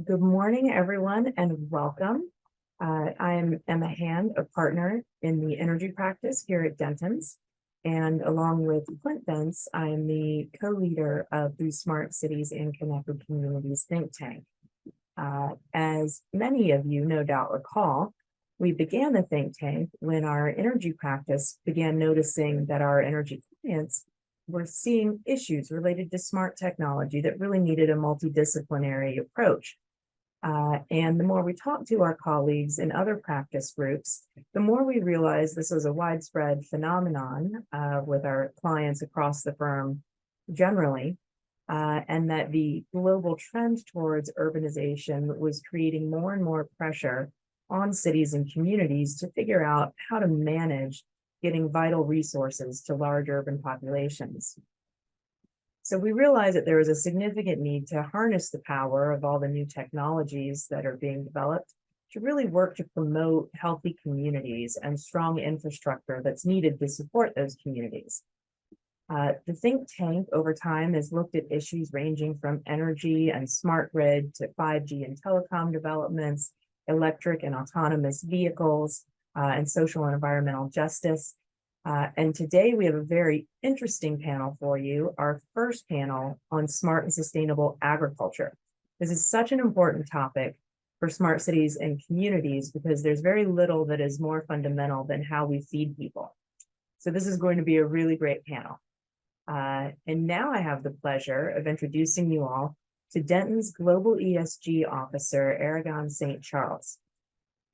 Good morning, everyone, and welcome. I'm Emma Hand, a partner in the energy practice here at Dentons. And along with Clint Bentz, I'm the co-leader of the Smart Cities and Connected Communities think tank. As many of you no doubt recall, we began the think tank when our energy practice began noticing that our energy clients were seeing issues related to smart technology that really needed a multidisciplinary approach. And the more we talked to our colleagues in other practice groups, the more we realized this was a widespread phenomenon with our clients across the firm generally, and that the global trend towards urbanization was creating more and more pressure on cities and communities to figure out how to manage getting vital resources to large urban populations. So we realized that there was a significant need to harness the power of all the new technologies that are being developed to really work to promote healthy communities and strong infrastructure that's needed to support those communities. The think tank over time has looked at issues ranging from energy and smart grid to 5G and telecom developments, electric and autonomous vehicles, and social and environmental justice. And today we have a very interesting panel for you, our first panel on smart and sustainable agriculture. This is such an important topic for smart cities and communities because there's very little that is more fundamental than how we feed people. So this is going to be a really great panel. And now I have the pleasure of introducing you all to Denton's Global ESG Officer, Aragon St. Charles.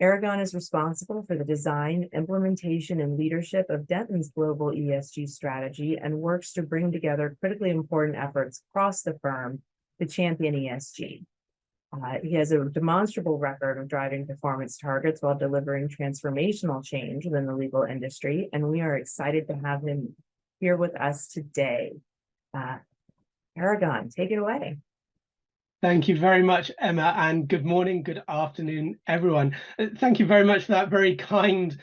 Aragon is responsible for the design, implementation, and leadership of Denton's global ESG strategy and works to bring together critically important efforts across the firm to champion ESG. He has a demonstrable record of driving performance targets while delivering transformational change within the legal industry, and we are excited to have him here with us today. Aragon, take it away. Thank you very much, Emma, and good morning, good afternoon, everyone. Thank you very much for that very kind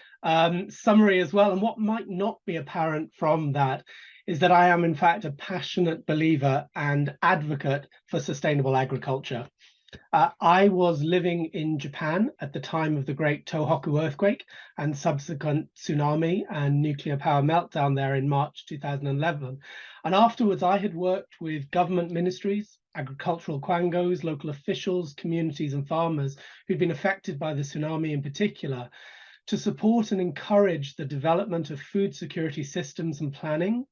summary as well. And what might not be apparent from that is that I am, in fact, a passionate believer and advocate for sustainable agriculture. I was living in Japan at the time of the Great Tohoku earthquake and subsequent tsunami and nuclear power meltdown there in March 2011. And afterwards, I had worked with government ministries, agricultural quangos, local officials, communities and farmers who'd been affected by the tsunami in particular, to support and encourage the development of food security systems and planning,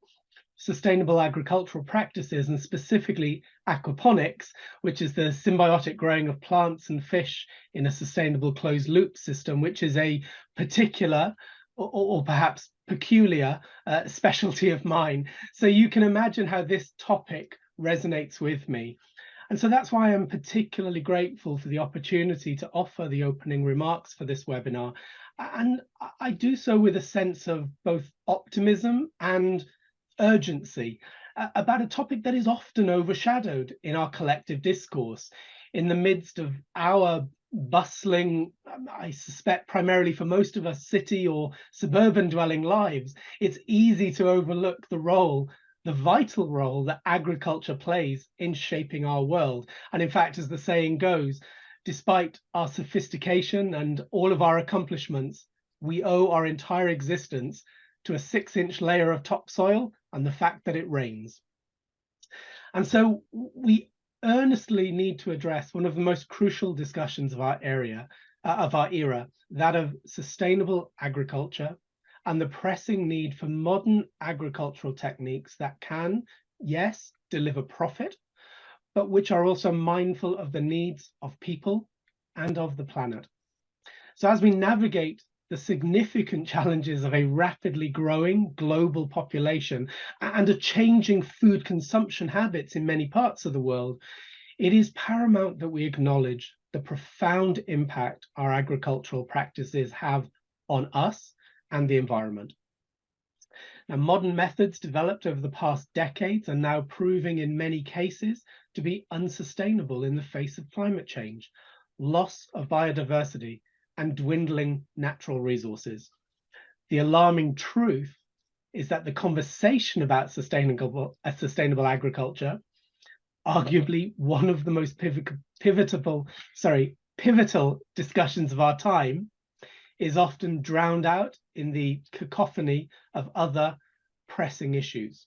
sustainable agricultural practices, and specifically aquaponics, which is the symbiotic growing of plants and fish in a sustainable closed loop system, which is a particular or perhaps peculiar specialty of mine. So you can imagine how this topic resonates with me. And so that's why I'm particularly grateful for the opportunity to offer the opening remarks for this webinar. And I do so with a sense of both optimism and urgency about a topic that is often overshadowed in our collective discourse. In the midst of our bustling, I suspect primarily for most of us, city or suburban dwelling lives, it's easy to overlook the vital role that agriculture plays in shaping our world. And in fact, as the saying goes, despite our sophistication and all of our accomplishments, we owe our entire existence to a 6-inch layer of topsoil and the fact that it rains. And so we earnestly need to address one of the most crucial discussions of our era, that of sustainable agriculture and the pressing need for modern agricultural techniques that can, yes, deliver profit, but which are also mindful of the needs of people and of the planet. So as we navigate the significant challenges of a rapidly growing global population and a changing food consumption habits in many parts of the world, it is paramount that we acknowledge the profound impact our agricultural practices have on us and the environment. Now, modern methods developed over the past decades are now proving in many cases to be unsustainable in the face of climate change, loss of biodiversity, and dwindling natural resources. The alarming truth is that the conversation about sustainable agriculture, arguably one of the most pivotal discussions of our time is often drowned out in the cacophony of other pressing issues.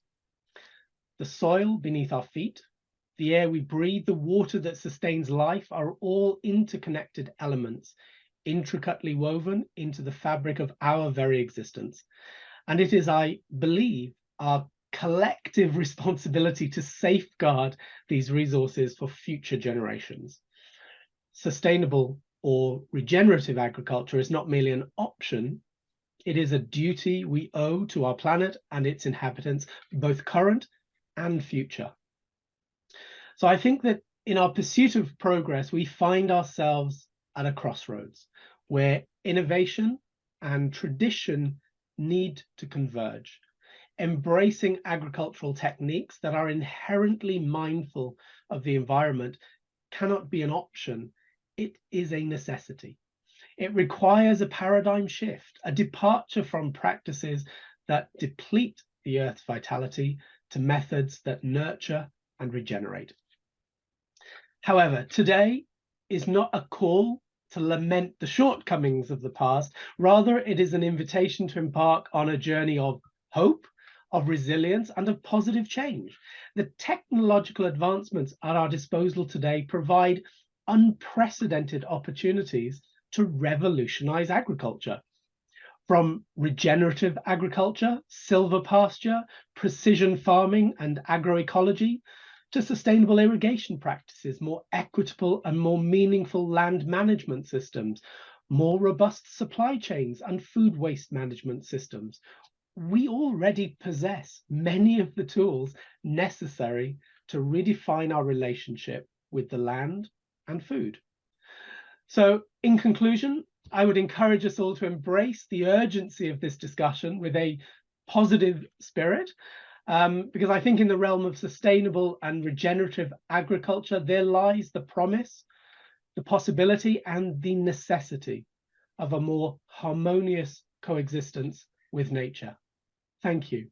The soil beneath our feet, the air we breathe, the water that sustains life are all interconnected elements, intricately woven into the fabric of our very existence. And it is, I believe, our collective responsibility to safeguard these resources for future generations. Sustainable or regenerative agriculture is not merely an option, it is a duty we owe to our planet and its inhabitants, both current and future. So I think that in our pursuit of progress, we find ourselves at a crossroads where innovation and tradition need to converge. Embracing agricultural techniques that are inherently mindful of the environment cannot be an option, it is a necessity. It requires a paradigm shift, a departure from practices that deplete the earth's vitality to methods that nurture and regenerate. However, today is not a call to lament the shortcomings of the past. Rather, it is an invitation to embark on a journey of hope, of resilience, and of positive change. The technological advancements at our disposal today provide unprecedented opportunities to revolutionize agriculture. From regenerative agriculture, silvopasture, precision farming, and agroecology, to sustainable irrigation practices, more equitable and more meaningful land management systems, more robust supply chains and food waste management systems. We already possess many of the tools necessary to redefine our relationship with the land and food. So in conclusion, I would encourage us all to embrace the urgency of this discussion with a positive spirit, because I think in the realm of sustainable and regenerative agriculture, there lies the promise, the possibility, and the necessity of a more harmonious coexistence with nature. Thank you.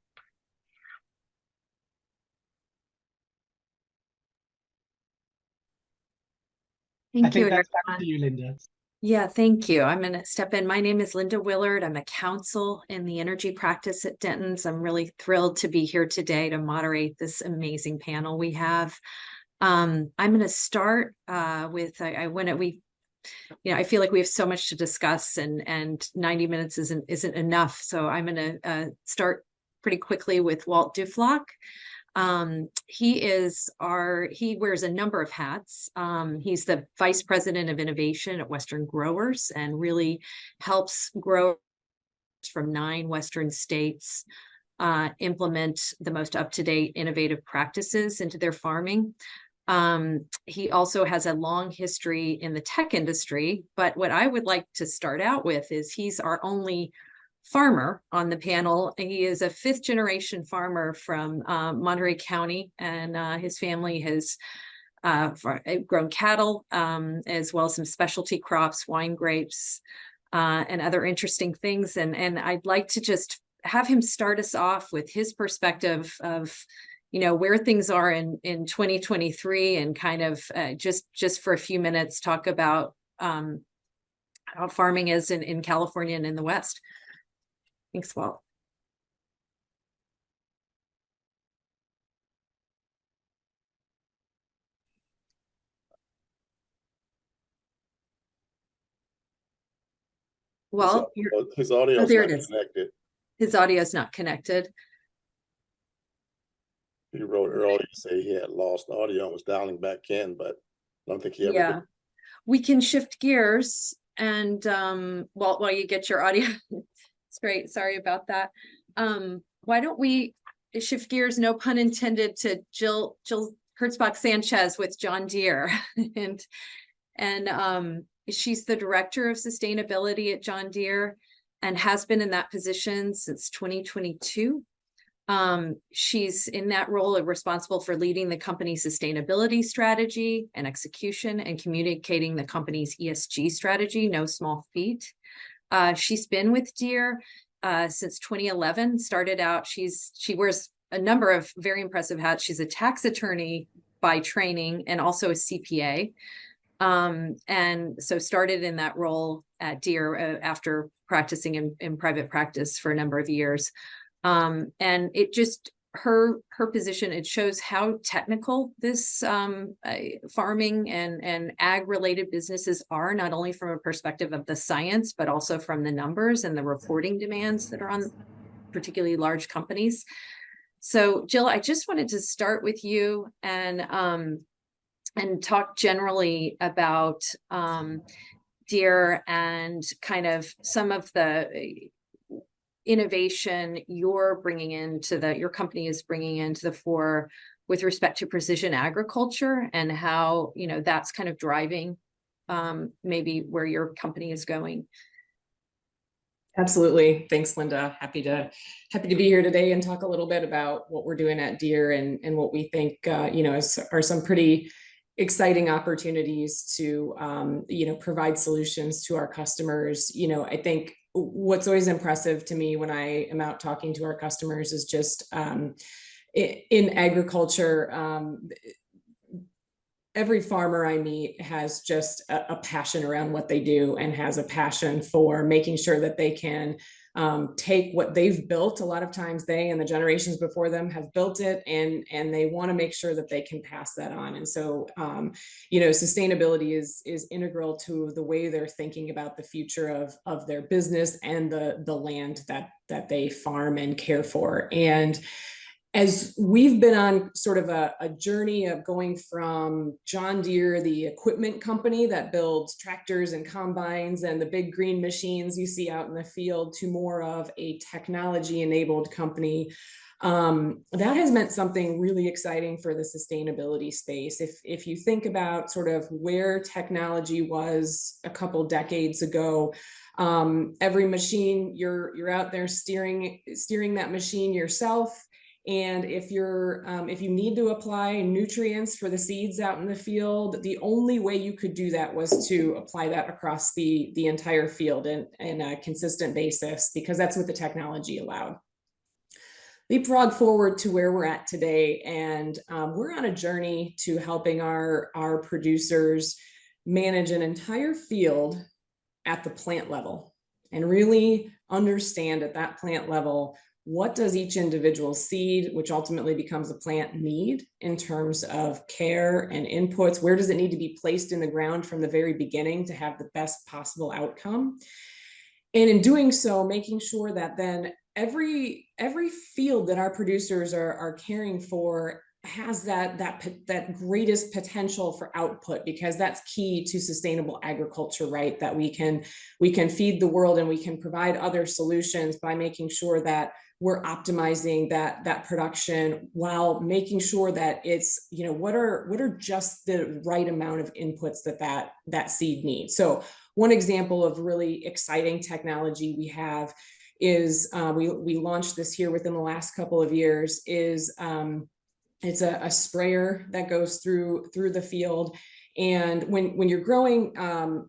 Thank you, That's Erica. back to you, Linda. Yeah, thank you. I'm going to step in. My name is Linda Willard. I'm a counsel in the energy practice at Dentons. I'm really thrilled to be here today to moderate this amazing panel we have. I'm going to start with I feel like we have so much to discuss, and 90 minutes isn't enough. So I'm going to start pretty quickly with Walt Duflock. He wears a number of hats. He's the Vice President of Innovation at Western Growers and really helps growers from 9 Western states implement the most up-to-date innovative practices into their farming. He also has a long history in the tech industry, but what I would like to start out with is he's our only farmer on the panel. He is a 5th generation farmer from Monterey County, and his family has grown cattle, as well as some specialty crops, wine grapes, and other interesting things. And I'd like to just have him start us off with his perspective of, where things are in 2023, and kind of just for a few minutes talk about how farming is in California and in the West. Thanks, Walt. Well, his audio is there not it is. connected. His audio is not connected. He wrote earlier to say he had lost audio and was dialing back in, but I don't think he ever did. We can shift gears, and while you get your audio, it's great. Sorry about that. Why don't we shift gears, no pun intended, to Jill Kurtzbach Sanchez with John Deere. and she's the Director of Sustainability at John Deere and has been in that position since 2022. She's in that role of responsible for leading the company's sustainability strategy and execution and communicating the company's ESG strategy, no small feat. She's been with Deere since 2011. Started out, she wears a number of very impressive hats. She's a tax attorney by training and also a CPA. And so started in that role at Deere after practicing in private practice for a number of years. And it just, her position, it shows how technical this farming and ag related businesses are, not only from a perspective of the science, but also from the numbers and the reporting demands that are on particularly large companies. So Jill, I just wanted to start with you and talk generally about Deere and kind of some of the innovation you're bringing into your company is bringing into the fore with respect to precision agriculture, and how, you know, that's kind of driving maybe where your company is going. Absolutely. Thanks, Linda. Happy to be here today and talk a little bit about what we're doing at Deere and what we think, you know, are some pretty exciting opportunities to, you know, provide solutions to our customers. You know, I think what's always impressive to me when I am out talking to our customers is just in agriculture, every farmer I meet has just a passion around what they do and has a passion for making sure that they can take what they've built. A lot of times they and the generations before them have built it, and they want to make sure that they can pass that on. And so, you know, sustainability is integral to the way they're thinking about the future of their business and the land that they farm and care for. And as we've been on sort of a journey of going from John Deere, the equipment company that builds tractors and combines and the big green machines you see out in the field, to more of a technology-enabled company, that has meant something really exciting for the sustainability space. If you think about sort of where technology was a couple decades ago, every machine, you're out there steering that machine yourself. And if you need to apply nutrients for the seeds out in the field, the only way you could do that was to apply that across the entire field in a consistent basis, because that's what the technology allowed. Leapfrog forward to where we're at today, and we're on a journey to helping our producers manage an entire field at the plant level and really understand at that plant level, what does each individual seed, which ultimately becomes a plant, need in terms of care and inputs? Where does it need to be placed in the ground from the very beginning to have the best possible outcome? And in doing so, making sure that then every field that our producers are caring for has that greatest potential for output, because that's key to sustainable agriculture, right? That we can feed the world and we can provide other solutions by making sure that we're optimizing that production while making sure that it's, you know, what are just the right amount of inputs that seed needs. So one example of really exciting technology we have is we launched this here within the last couple of years is it's a sprayer that goes through the field. And when you're growing,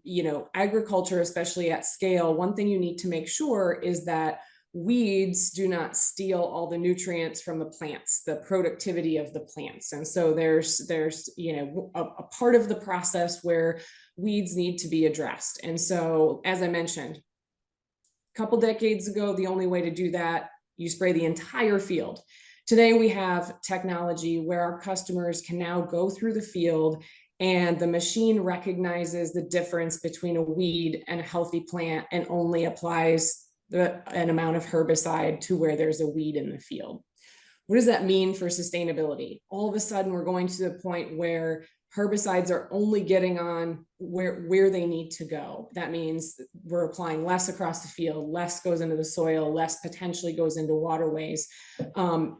you know, agriculture, especially at scale, one thing you need to make sure is that weeds do not steal all the nutrients from the plants, the productivity of the plants. And so there's you know, a part of the process where weeds need to be addressed. And so, as I mentioned, a couple decades ago, the only way to do that, you spray the entire field. Today, we have technology where our customers can now go through the field and the machine recognizes the difference between a weed and a healthy plant and only applies an amount of herbicide to where there's a weed in the field. What does that mean for sustainability? All of a sudden, we're going to the point where herbicides are only getting on where they need to go. That means we're applying less across the field, less goes into the soil, less potentially goes into waterways.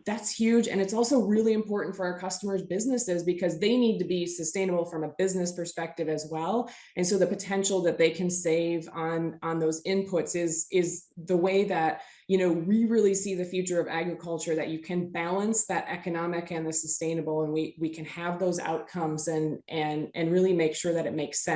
That's huge. And it's also really important for our customers' businesses, because they need to be sustainable from a business perspective as well. And so the potential that they can save on those inputs is the way that, you know, we really see the future of agriculture, that you can balance that economic and the sustainable, and we can have those outcomes and really make sure that it makes sense.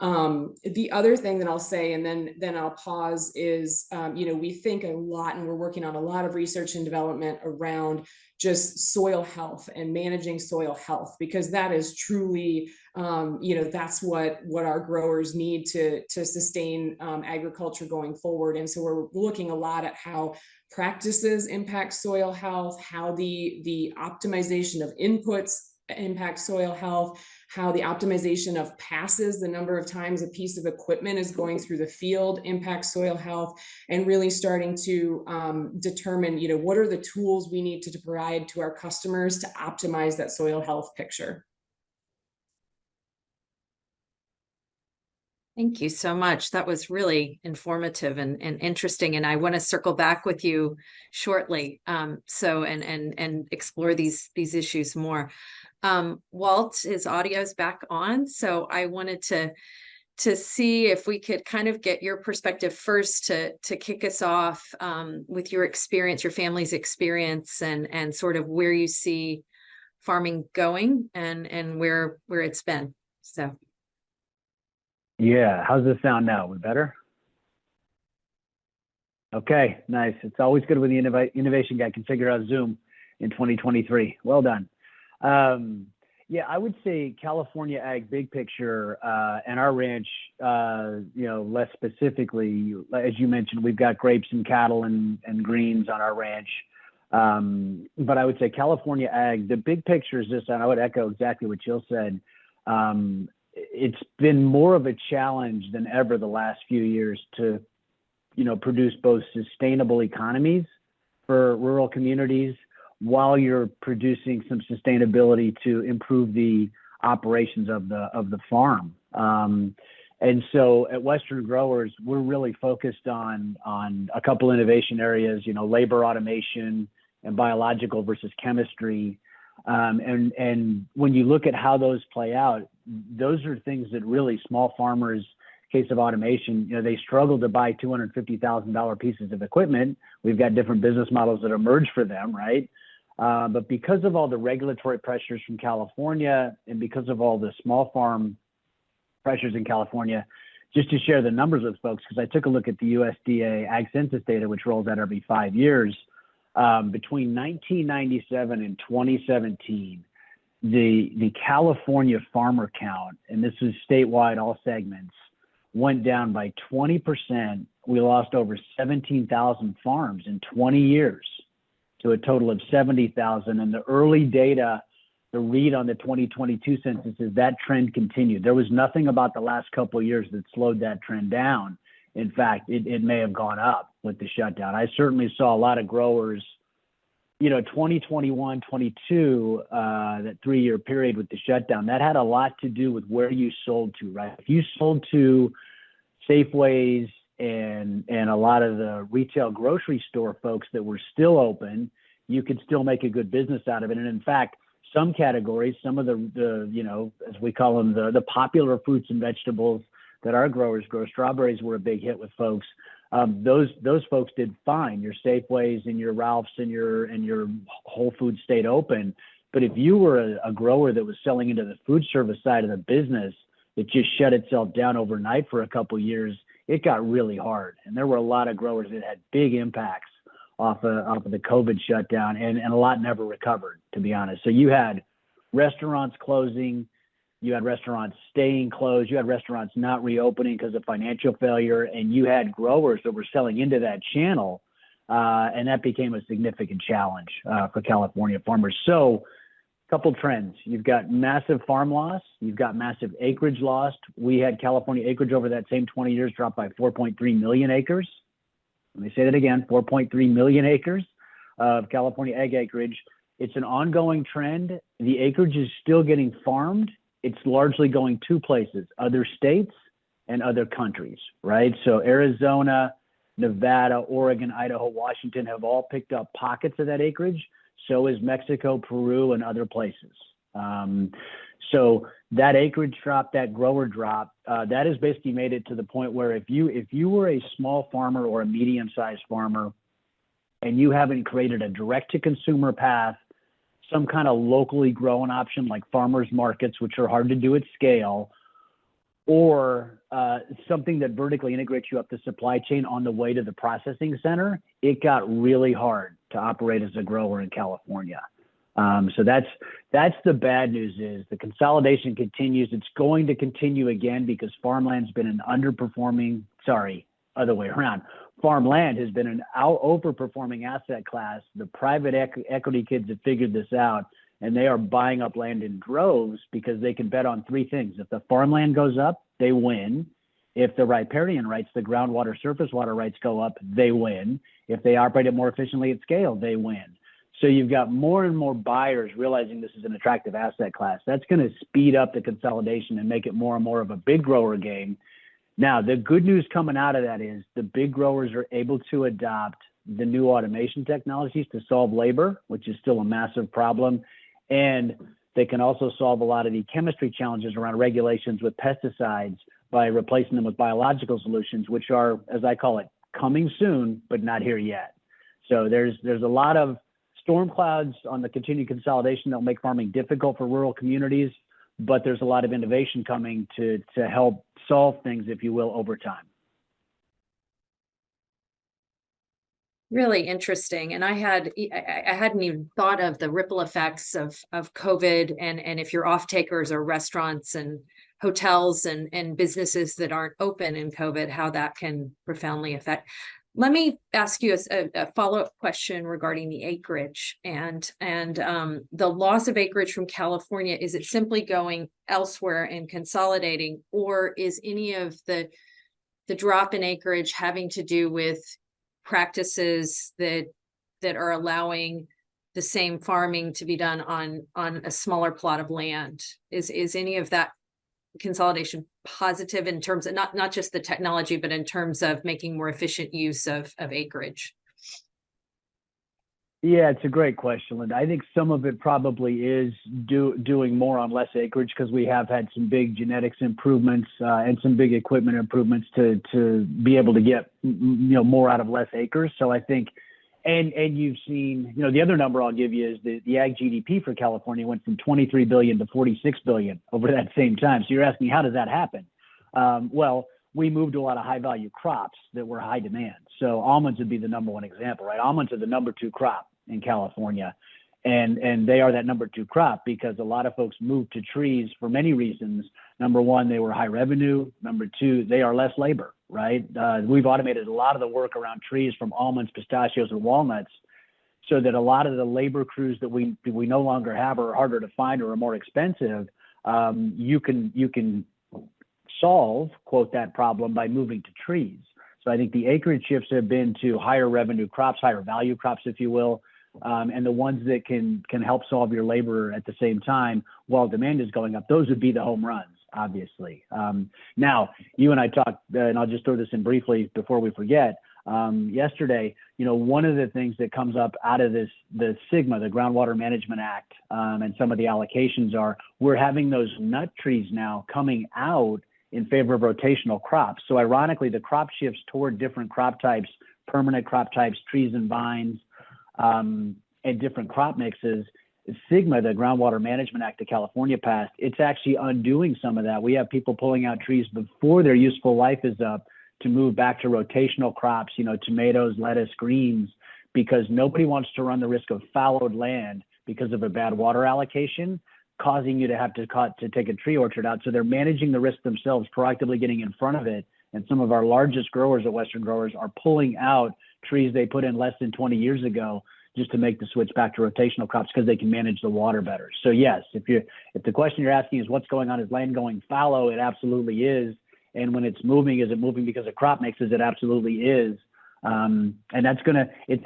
The other thing that I'll say, and then I'll pause, is, we think a lot, and we're working on a lot of research and development around just soil health and managing soil health, because that is truly, that's what our growers need to sustain agriculture going forward. And so we're looking a lot at how practices impact soil health, how the optimization of inputs impact soil health, how the optimization of passes, the number of times a piece of equipment is going through the field, impacts soil health, and really starting to determine, what are the tools we need to provide to our customers to optimize that soil health picture. Thank you so much. That was really informative and interesting. And I want to circle back with you shortly. And explore these issues more. Walt, his audio is back on. So I wanted to see if we could kind of get your perspective first to kick us off with your experience, your family's experience, and sort of where you see farming going and where it's been. So. Yeah, how's this sound now? We better? Okay, nice. It's always good when the innovation guy can figure out Zoom in 2023. Well done. Yeah, I would say California ag big picture, and our ranch, less specifically, as you mentioned, we've got grapes and cattle and greens on our ranch. But I would say California ag, the big picture is this, and I would echo exactly what Jill said. It's been more of a challenge than ever the last few years to, produce both sustainable economies for rural communities while you're producing some sustainability to improve the operations of the farm. And so at Western Growers, we're really focused on a couple innovation areas, labor automation and biological versus chemistry. And when you look at how those play out, those are things that really small farmers, case of automation, they struggle to buy $250,000 pieces of equipment. We've got different business models that emerge for them, right? But because of all the regulatory pressures from California and because of all the small farm pressures in California, just to share the numbers with folks, because I took a look at the USDA Ag Census data, which rolls out every 5 years. Between 1997 and 2017, the California farmer count, and this is statewide, all segments, went down by 20%. We lost over 17,000 farms in 20 years to a total of 70,000. And the early data, the read on the 2022 census is that trend continued. There was nothing about the last couple of years that slowed that trend down. In fact, it may have gone up with the shutdown. I certainly saw a lot of growers, 2021, 22, that 3-year period with the shutdown, that had a lot to do with where you sold to, right? If you sold to Safeways and a lot of the retail grocery store folks that were still open, you could still make a good business out of it. And in fact, some categories, some of the as we call them, the popular fruits and vegetables that our growers grow, strawberries were a big hit with folks. Those folks did fine. Your Safeways and your Ralphs and your Whole Foods stayed open. But if you were a grower that was selling into the food service side of the business that just shut itself down overnight for a couple of years, it got really hard. And there were a lot of growers that had big impacts off of the COVID shutdown, and a lot never recovered, to be honest. So you had restaurants closing, you had restaurants staying closed, you had restaurants not reopening because of financial failure, and you had growers that were selling into that channel, and that became a significant challenge for California farmers. So a couple trends. You've got massive farm loss, you've got massive acreage lost. We had California acreage over that same 20 years drop by 4.3 million acres. Let me say that again, 4.3 million acres of California ag acreage. It's an ongoing trend. The acreage is still getting farmed. It's largely going two places, other states and other countries, right? So Arizona, Nevada, Oregon, Idaho, Washington have all picked up pockets of that acreage. So is Mexico, Peru, and other places. So that acreage drop, that grower drop, that has basically made it to the point where if you were a small farmer or a medium-sized farmer and you haven't created a direct-to-consumer path, some kind of locally grown option like farmers markets, which are hard to do at scale, or something that vertically integrates you up the supply chain on the way to the processing center, it got really hard to operate as a grower in California. So that's the bad news. Is the consolidation continues. It's going to continue again because farmland's been an underperforming, other way around. Farmland has been an overperforming asset class. The private equity kids have figured this out, and they are buying up land in droves because they can bet on three things. If the farmland goes up, they win. If the riparian rights, the groundwater surface water rights go up, they win. If they operate it more efficiently at scale, they win. So you've got more and more buyers realizing this is an attractive asset class. That's going to speed up the consolidation and make it more and more of a big grower game. Now, the good news coming out of that is the big growers are able to adopt the new automation technologies to solve labor, which is still a massive problem. And they can also solve a lot of the chemistry challenges around regulations with pesticides by replacing them with biological solutions, which are, as I call it, coming soon, but not here yet. So there's a lot of storm clouds on the continued consolidation that will make farming difficult for rural communities, but there's a lot of innovation coming to help solve things, if you will, over time. Really interesting. And I hadn't even thought of the ripple effects of COVID and if your off takers are restaurants and hotels and businesses that aren't open in COVID, how that can profoundly affect. Let me ask you a follow-up question regarding the acreage and the loss of acreage from California. Is it simply going elsewhere and consolidating, or is any of the drop in acreage having to do with practices that are allowing the same farming to be done on a smaller plot of land? Is any of that consolidation positive in terms of not just the technology, but in terms of making more efficient use of acreage? Yeah, it's a great question, Linda. I think some of it probably is doing more on less acreage because we have had some big genetics improvements and some big equipment improvements to be able to get more out of less acres. So I think, and you've seen, the other number I'll give you is the ag GDP for California went from 23 billion to 46 billion over that same time. So you're asking, how does that happen? Well, we moved to a lot of high value crops that were high demand. So almonds would be the number one example, right? Almonds are the number 2 crop in California. And they are that number 2 crop because a lot of folks moved to trees for many reasons. Number one, they were high revenue. Number 2, they are less labor, right? We've automated a lot of the work around trees from almonds, pistachios, and walnuts so that a lot of the labor crews that we no longer have are harder to find or are more expensive. You can solve, quote, that problem by moving to trees. So I think the acreage shifts have been to higher revenue crops, higher value crops, if you will, and the ones that can help solve your labor at the same time while demand is going up. Those would be the home runs, obviously. Now, you and I talked, and I'll just throw this in briefly before we forget. Yesterday, one of the things that comes up out of the SGMA, the Groundwater Management Act, and some of the allocations are we're having those nut trees now coming out in favor of rotational crops. So ironically, the crop shifts toward different crop types, permanent crop types, trees and vines, and different crop mixes. SGMA, the Groundwater Management Act of California passed, it's actually undoing some of that. We have people pulling out trees before their useful life is up to move back to rotational crops, tomatoes, lettuce, greens, because nobody wants to run the risk of fallowed land because of a bad water allocation, causing you to have to take a tree orchard out. So they're managing the risk themselves, proactively getting in front of it. And some of our largest growers at Western Growers are pulling out trees they put in less than 20 years ago just to make the switch back to rotational crops because they can manage the water better. So yes, if the question you're asking is what's going on, is land going fallow? It absolutely is. And when it's moving, is it moving because of crop mixes? It absolutely is. And that's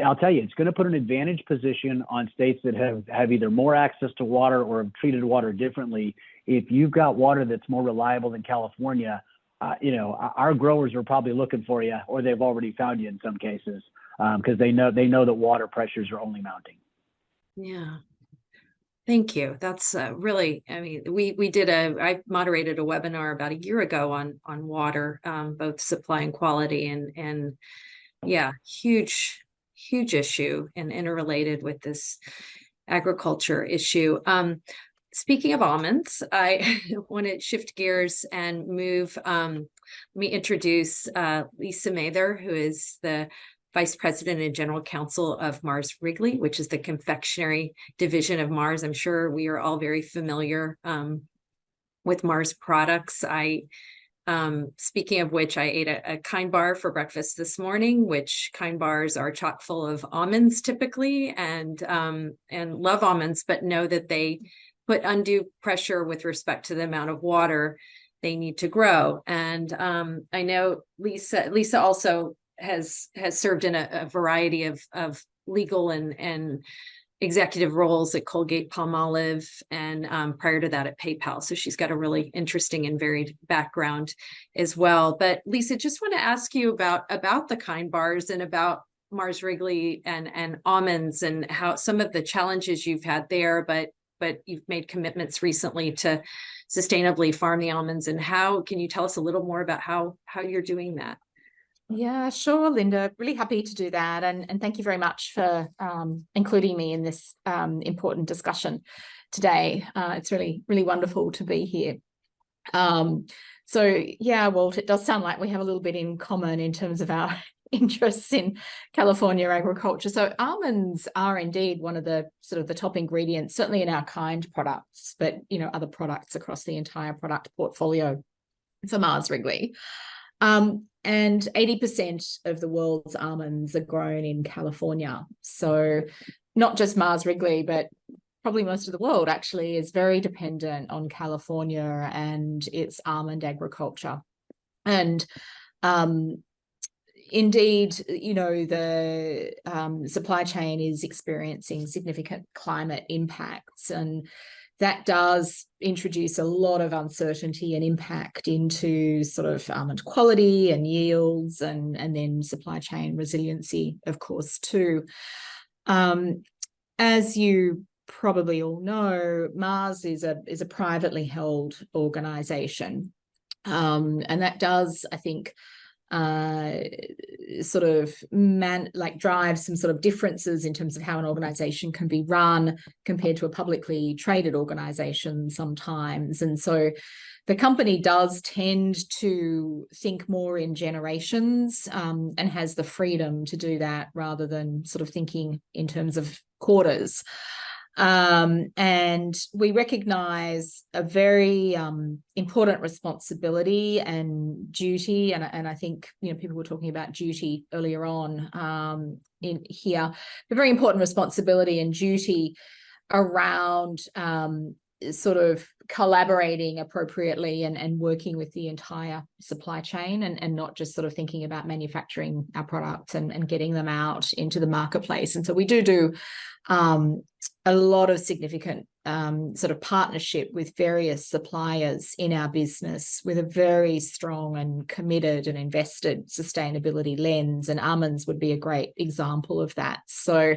I'll tell you, it's going to put an advantage position on states that have either more access to water or have treated water differently. If you've got water that's more reliable than California, our growers are probably looking for you, or they've already found you in some cases, because they know that water pressures are only mounting. Yeah. Thank you. That's really, I moderated a webinar about a year ago on water, both supply and quality, and yeah, huge issue and interrelated with this agriculture issue. speaking of almonds, I want to shift gears and move. Let me introduce Lisa Mather, who is the Vice President and General Counsel of Mars Wrigley, which is the confectionery division of Mars. I'm sure we are all very familiar with Mars products. Speaking of which, I ate a Kind bar for breakfast this morning, which Kind bars are chock full of almonds typically, and love almonds, but know that they put undue pressure with respect to the amount of water they need to grow. And I know Lisa also has served in a variety of legal and executive roles at Colgate-Palmolive, and prior to that at PayPal. So she's got a really interesting and varied background as well. But Lisa, just want to ask you about the Kind bars and about Mars Wrigley and almonds, and how some of the challenges you've had there, but you've made commitments recently to sustainably farm the almonds. And how can you tell us a little more about how you're doing that? Yeah, sure, Linda. Really happy to do that. And thank you very much for including me in this important discussion today. It's really, really wonderful to be here. So yeah, Walt, it does sound like we have a little bit in common in terms of our interests in California agriculture. So almonds are indeed one of the sort of the top ingredients, certainly in our Kind products, but other products across the entire product portfolio for Mars Wrigley. And 80% of the world's almonds are grown in California. So not just Mars Wrigley, but probably most of the world actually is very dependent on California and its almond agriculture. And indeed, the supply chain is experiencing significant climate impacts, and that does introduce a lot of uncertainty and impact into sort of almond quality and yields, and then supply chain resiliency, of course, too. As you probably all know, Mars is a privately held organization, and that does, I think, sort of drive some sort of differences in terms of how an organization can be run compared to a publicly traded organization sometimes. And so the company does tend to think more in generations, and has the freedom to do that rather than sort of thinking in terms of quarters. And we recognize a very important responsibility and duty, and I think people were talking about duty earlier on in here, a very important responsibility and duty around sort of collaborating appropriately and working with the entire supply chain, and not just sort of thinking about manufacturing our products and getting them out into the marketplace. And so we do a lot of significant sort of partnership with various suppliers in our business with a very strong and committed and invested sustainability lens, and almonds would be a great example of that. So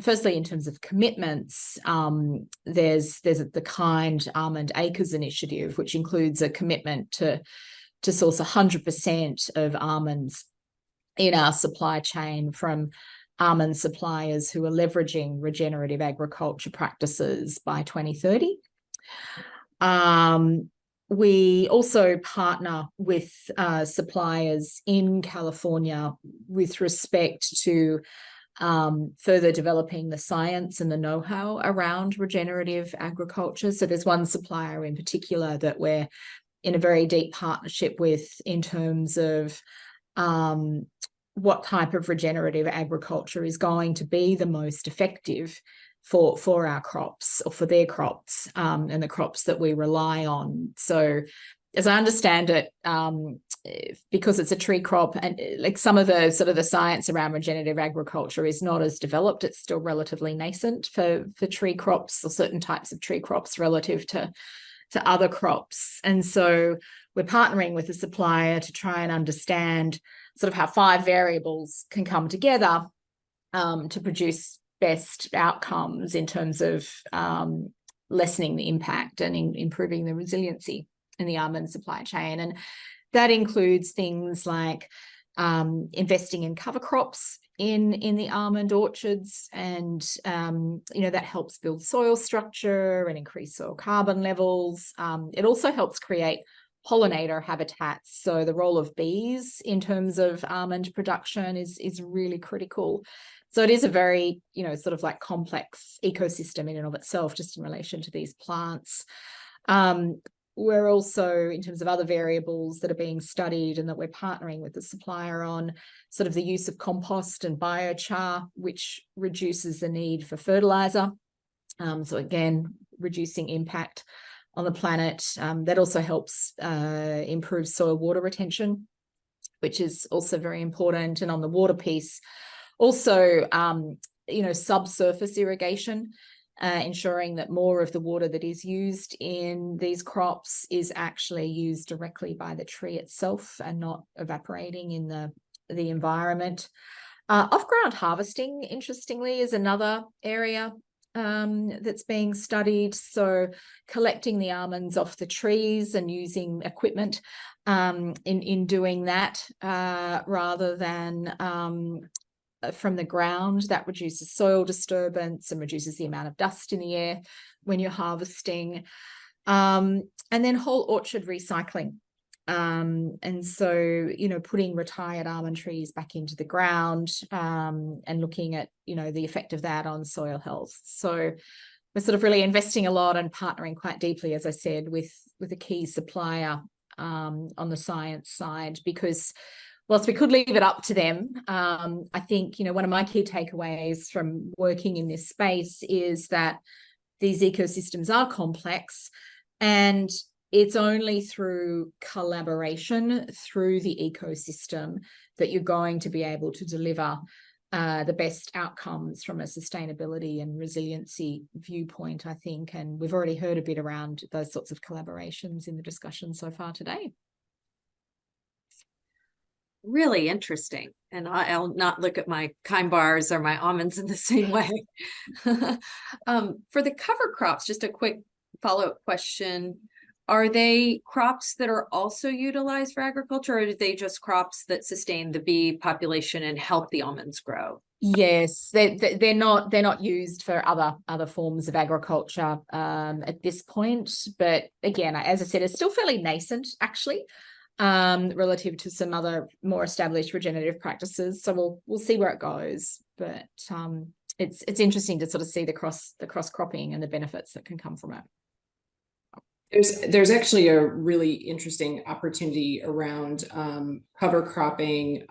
firstly, in terms of commitments, there's the Kind Almond Acres initiative, which includes a commitment to source 100% of almonds in our supply chain from almond suppliers who are leveraging regenerative agriculture practices by 2030. We also partner with suppliers in California with respect to further developing the science and the know-how around regenerative agriculture. So there's one supplier in particular that we're in a very deep partnership with in terms of what type of regenerative agriculture is going to be the most effective for our crops, or for their crops, and the crops that we rely on. So as I understand it, because it's a tree crop, and like some of the sort of the science around regenerative agriculture is not as developed, it's still relatively nascent for tree crops, or certain types of tree crops relative to other crops. And so we're partnering with a supplier to try and understand sort of how 5 variables can come together to produce best outcomes in terms of lessening the impact and improving the resiliency in the almond supply chain. And that includes things like investing in cover crops in the almond orchards, and that helps build soil structure and increase soil carbon levels. It also helps create pollinator habitats. So the role of bees in terms of almond production is really critical. So it is a very, sort of like complex ecosystem in and of itself, just in relation to these plants. We're also, in terms of other variables that are being studied and that we're partnering with the supplier on, sort of the use of compost and biochar, which reduces the need for fertilizer. So again, reducing impact on the planet. That also helps improve soil water retention, which is also very important. And on the water piece, also, subsurface irrigation, ensuring that more of the water that is used in these crops is actually used directly by the tree itself and not evaporating in the environment. Off-ground harvesting, interestingly, is another area that's being studied. So collecting the almonds off the trees and using equipment in doing that rather than from the ground. That reduces soil disturbance and reduces the amount of dust in the air when you're harvesting. And then whole orchard recycling. And so, putting retired almond trees back into the ground and looking at, the effect of that on soil health. So we're sort of really investing a lot and partnering quite deeply, as I said, with a key supplier on the science side, because whilst we could leave it up to them, I think, one of my key takeaways from working in this space is that these ecosystems are complex, and it's only through collaboration through the ecosystem that you're going to be able to deliver the best outcomes from a sustainability and resiliency viewpoint, I think. And we've already heard a bit around those sorts of collaborations in the discussion so far today. Really interesting. And I'll not look at my Kind bars or my almonds in the same way. For the cover crops, just a quick follow-up question. Are they crops that are also utilized for agriculture, or are they just crops that sustain the bee population and help the almonds grow? Yes, they're not used for other forms of agriculture at this point. But again, as I said, it's still fairly nascent, actually, relative to some other more established regenerative practices. So we'll see where it goes. But it's interesting to sort of see the cross cropping and the benefits that can come from it. There's actually a really interesting opportunity around cover cropping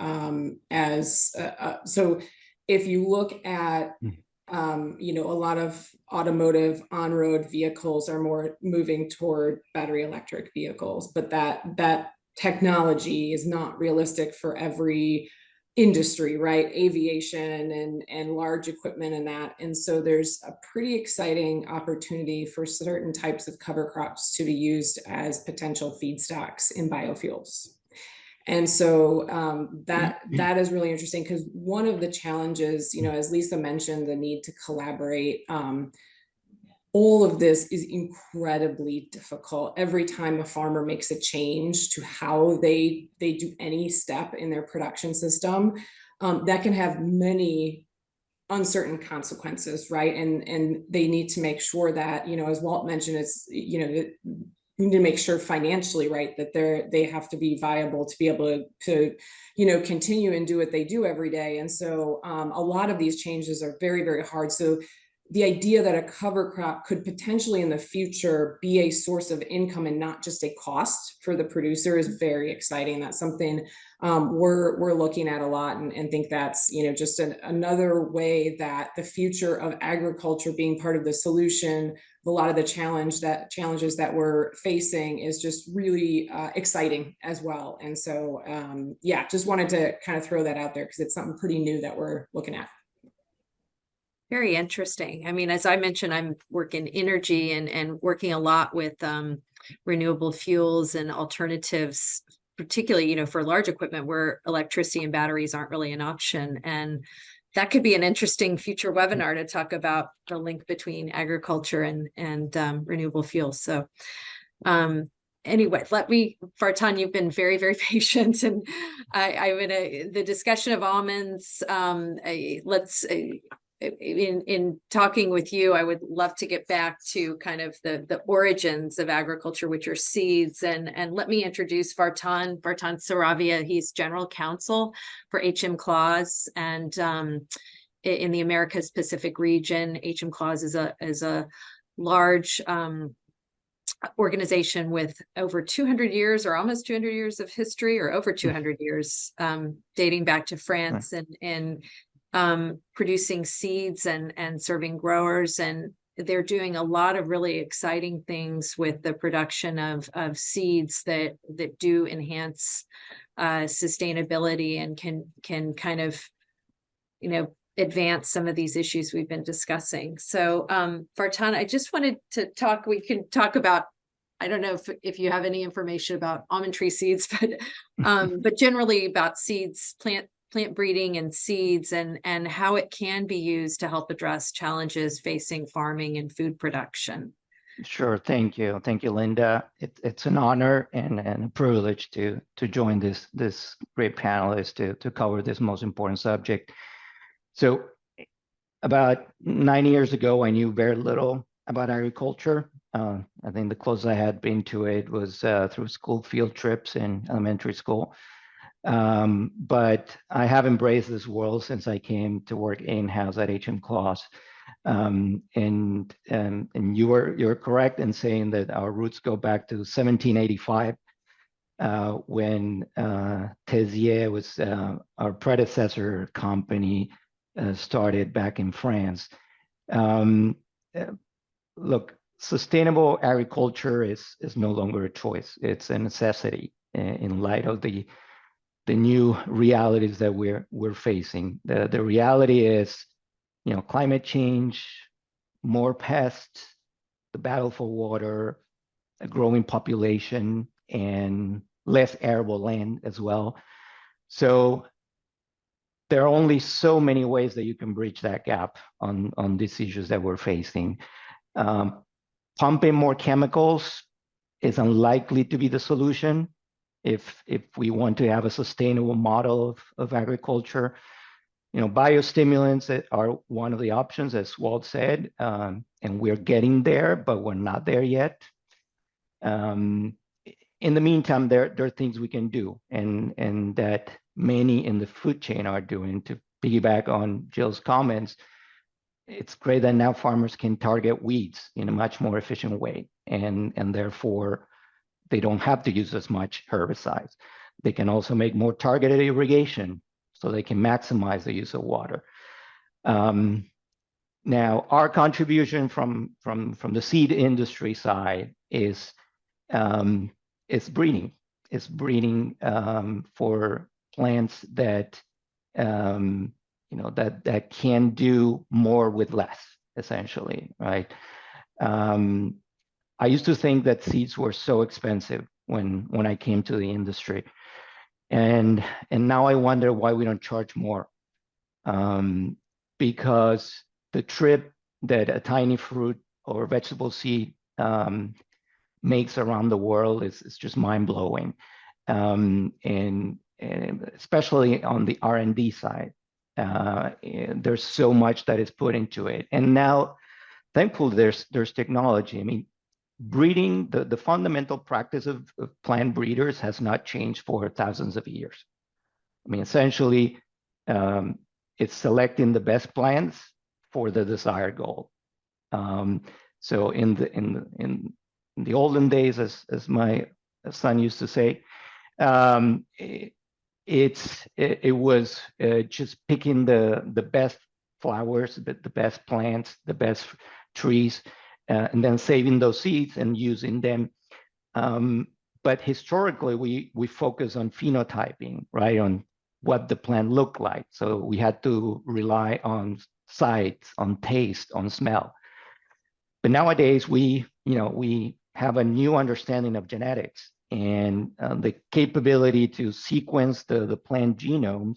so if you look at a lot of automotive on-road vehicles are more moving toward battery electric vehicles, but that technology is not realistic for every industry, right? Aviation and large equipment and that. And so there's a pretty exciting opportunity for certain types of cover crops to be used as potential feedstocks in biofuels. And so that is really interesting, because one of the challenges, as Lisa mentioned, the need to collaborate, all of this is incredibly difficult. Every time a farmer makes a change to how they do any step in their production system, that can have many uncertain consequences, right? And they need to make sure that, as Walt mentioned, it's, we need to make sure financially, right, that they have to be viable to be able to continue and do what they do every day. And so a lot of these changes are very, very hard. So the idea that a cover crop could potentially in the future be a source of income and not just a cost for the producer is very exciting. That's something we're looking at a lot, and think that's just another way that the future of agriculture being part of the solution, a lot of the challenges that we're facing is just really exciting as well. And so just wanted to kind of throw that out there because it's something pretty new that we're looking at. Very interesting. I mean, as I mentioned, I'm working energy and working a lot with renewable fuels and alternatives, particularly, for large equipment where electricity and batteries aren't really an option. And that could be an interesting future webinar to talk about the link between agriculture and renewable fuels. So anyway, Vartan, you've been very, very patient, and the discussion of almonds, in talking with you, I would love to get back to kind of the origins of agriculture, which are seeds. And let me introduce Vartan Saravia. He's general counsel for HM Claus, and in the Americas Pacific region. HM Claus is a large organization with over 200 years or almost 200 years of history, or over 200 years, dating back to France, and producing seeds and serving growers. And they're doing a lot of really exciting things with the production of seeds that do enhance sustainability and can kind of, advance some of these issues we've been discussing. So Vartan, I just wanted to talk, we can talk about, I don't know if you have any information about almond tree seeds, but generally about seeds, plant breeding and seeds, and how it can be used to help address challenges facing farming and food production. Sure, thank you, Linda. It's an honor and a privilege to join this great panelist to cover this most important subject. So, about 9 years ago, I knew very little about agriculture. I think the closest I had been to it was through school field trips in elementary school. But I have embraced this world since I came to work in-house at HM Claus. And you're correct in saying that our roots go back to 1785, when Tézier was our predecessor company, started back in France. Look, sustainable agriculture is no longer a choice; it's a necessity in light of the new realities that we're facing. The reality is, climate change, more pests, the battle for water, a growing population, and less arable land as well. So there are only so many ways that you can bridge that gap on these issues that we're facing. Pumping more chemicals is unlikely to be the solution if we want to have a sustainable model of agriculture. Biostimulants are one of the options, as Walt said, and we're getting there, but we're not there yet. In the meantime, there are things we can do, and that many in the food chain are doing. To piggyback on Jill's comments, it's great that now farmers can target weeds in a much more efficient way, and therefore they don't have to use as much herbicides. They can also make more targeted irrigation, so they can maximize the use of water. Now, our contribution from the seed industry side is breeding. It's breeding for plants that that can do more with less, essentially, right? I used to think that seeds were so expensive when I came to the industry, and now I wonder why we don't charge more. Because the trip that a tiny fruit or vegetable seed makes around the world is just mind-blowing, and especially on the R&D side. There's so much that is put into it, and now, thankfully, there's technology. I mean, breeding, the fundamental practice of plant breeders has not changed for thousands of years. I mean, essentially, it's selecting the best plants for the desired goal. So in the olden days, as my son used to say, it was just picking the best flowers, the best plants, the best trees, and then saving those seeds and using them. But historically, we focus on phenotyping, right? On what the plant looked like. So we had to rely on sight, on taste, on smell. But nowadays, we have a new understanding of genetics and the capability to sequence the plant genome,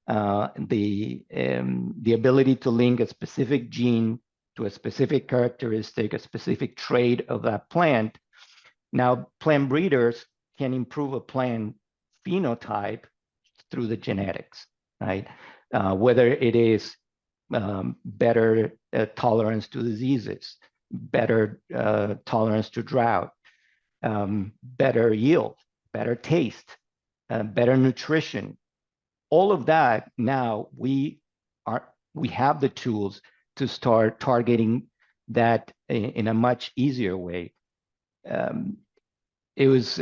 the ability to link a specific gene to a specific characteristic, a specific trait of that plant, Now, plant breeders can improve a plant phenotype through the genetics, right? Whether it is better tolerance to diseases, better tolerance to drought, better yield, better taste, better nutrition. All of that now we have the tools to start targeting that in a much easier way. It was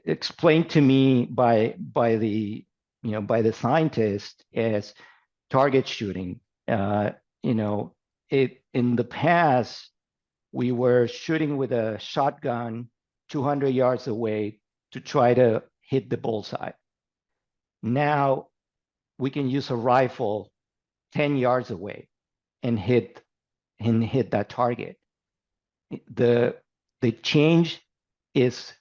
explained to me by the scientists as target shooting. In the past, we were shooting with a shotgun 200 yards away to try to hit the bullseye. Now we can use a rifle 10 yards away and hit that target. The change is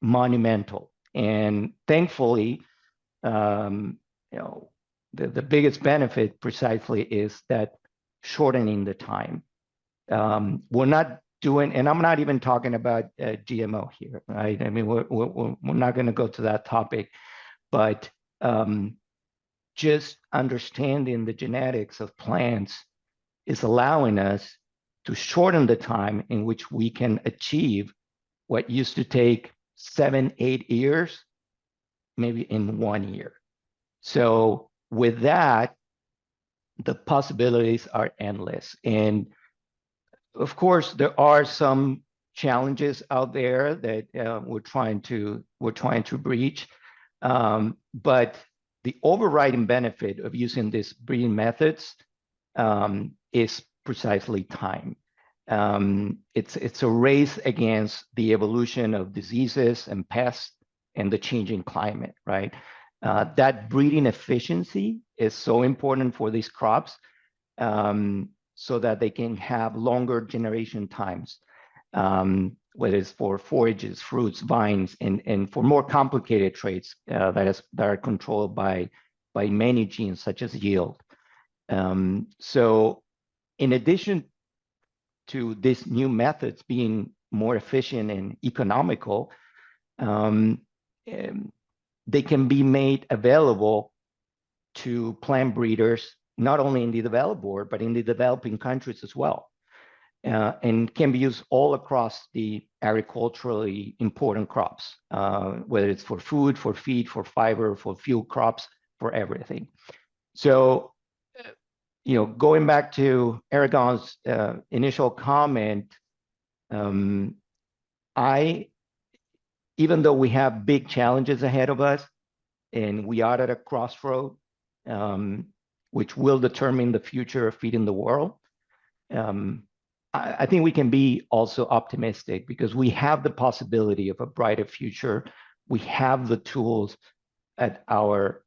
monumental, and thankfully, the biggest benefit precisely is that shortening the time. We're not doing, and I'm not even talking about GMO here, right? I mean, we're not going to go to that topic, but just understanding the genetics of plants is allowing us to shorten the time in which we can achieve what used to take 7-8 years, maybe in 1 year. So with that, the possibilities are endless. And of course, there are some challenges out there that we're trying to breach. But the overriding benefit of using these breeding methods is precisely time. It's a race against the evolution of diseases and pests and the changing climate, right? That breeding efficiency is so important for these crops, so that they can have longer generation times, whether it's for forages, fruits, vines, and for more complicated traits that are controlled by many genes, such as yield. So in addition to these new methods being more efficient and economical, they can be made available to plant breeders, not only in the developed world, but in the developing countries as well, and can be used all across the agriculturally important crops, whether it's for food, for feed, for fiber, for fuel crops, for everything. So, going back to Aragon's initial comment, even though we have big challenges ahead of us, and we are at a crossroad, which will determine the future of feeding the world, I think we can be also optimistic because we have the possibility of a brighter future. We have the tools at our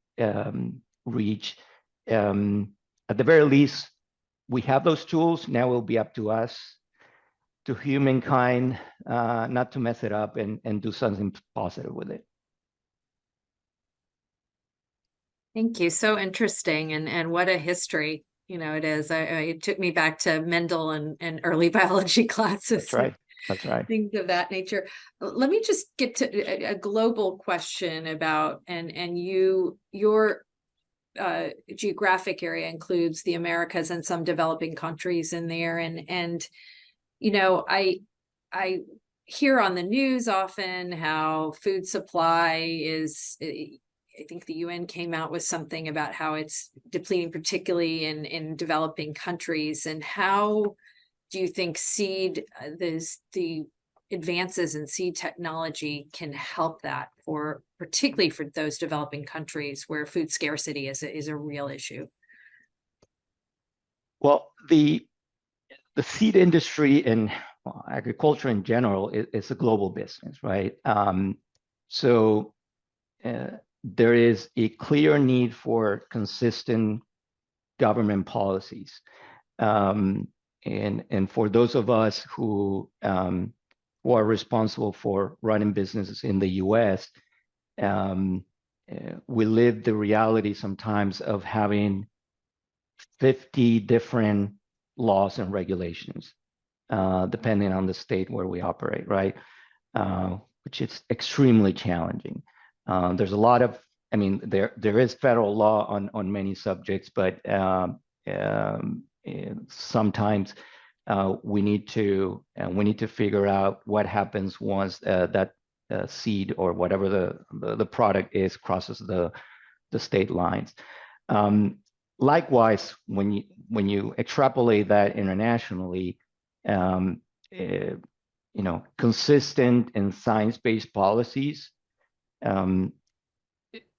reach. At the very least, we have those tools. Now it will be up to us, to humankind, not to mess it up and do something positive with it. Thank you. So interesting, and what a history, it is. It took me back to Mendel and early biology classes. That's right. That's right. Things of that nature. Let me just get to a global question about, and your geographic area includes the Americas and some developing countries in there. And I hear on the news often how food supply is, I think the UN came out with something about how it's depleting, particularly in developing countries. And how do you think the advances in seed technology can help that, particularly for those developing countries where food scarcity is a real issue? Well, the seed industry and agriculture in general is a global business, right? So there is a clear need for consistent government policies. And for those of us who are responsible for running businesses in the US, we live the reality sometimes of having 50 different laws and regulations, depending on the state where we operate, right? which is extremely challenging. There's a lot of, I mean, there is federal law on many subjects, but sometimes we need to figure out what happens once that seed or whatever the product is crosses the state lines. Likewise, when you extrapolate that internationally, consistent and science-based policies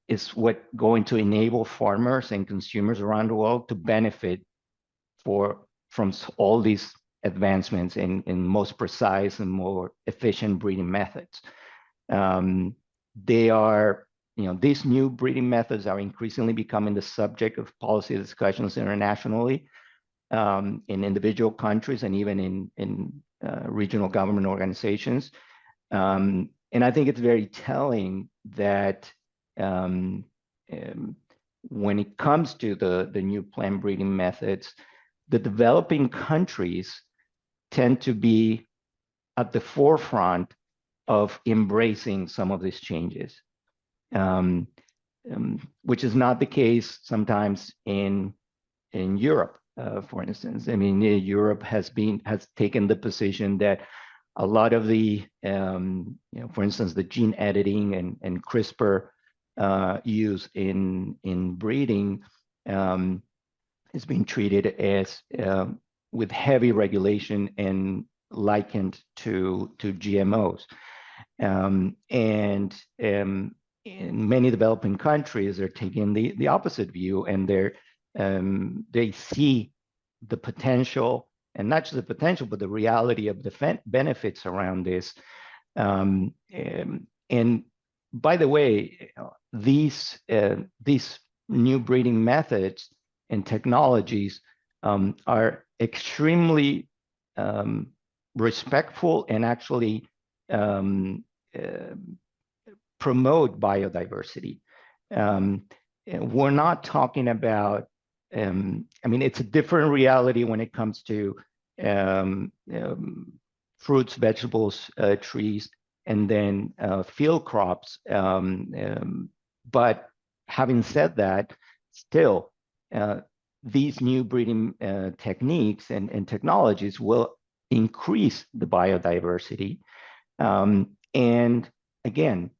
is what going to enable farmers and consumers around the world to benefit from all these advancements in most precise and more efficient breeding methods. These new breeding methods are increasingly becoming the subject of policy discussions internationally, in individual countries and even in regional government organizations. And I think it's very telling that when it comes to the new plant breeding methods, the developing countries tend to be at the forefront of embracing some of these changes, which is not the case sometimes in Europe, for instance. I mean, Europe has taken the position that a lot of the, for instance, the gene editing and CRISPR use in breeding is being treated as with heavy regulation and likened to GMOs. And in many developing countries, they're taking the opposite view, and they see the potential, and not just the potential, but the reality of the benefits around this. And by the way, these new breeding methods and technologies are extremely respectful and actually promote biodiversity. We're not talking about, I mean, it's a different reality when it comes to fruits, vegetables, trees, and then field crops. But having said that, still, these new breeding techniques and technologies will increase the biodiversity. And again,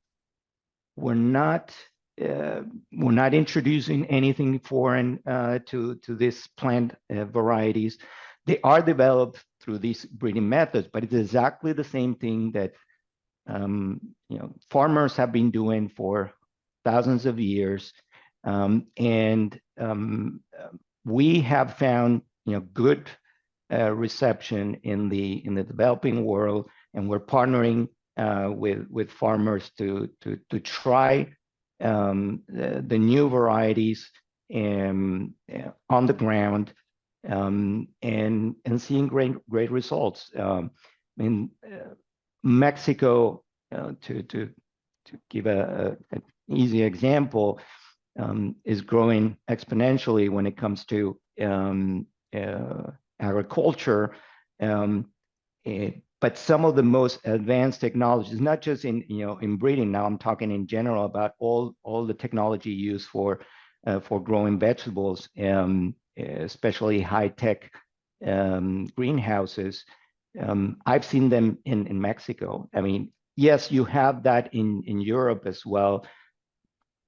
we're not introducing anything foreign to these plant varieties. They are developed through these breeding methods, but it's exactly the same thing that farmers have been doing for thousands of years, and we have found good reception in the developing world, and we're partnering with farmers to try the new varieties on the ground, and seeing great results. In Mexico, to give an easy example, is growing exponentially when it comes to agriculture. But some of the most advanced technologies, not just in breeding. Now I'm talking in general about all the technology used for growing vegetables, especially high-tech greenhouses. I've seen them in Mexico. I mean, yes, you have that in Europe as well.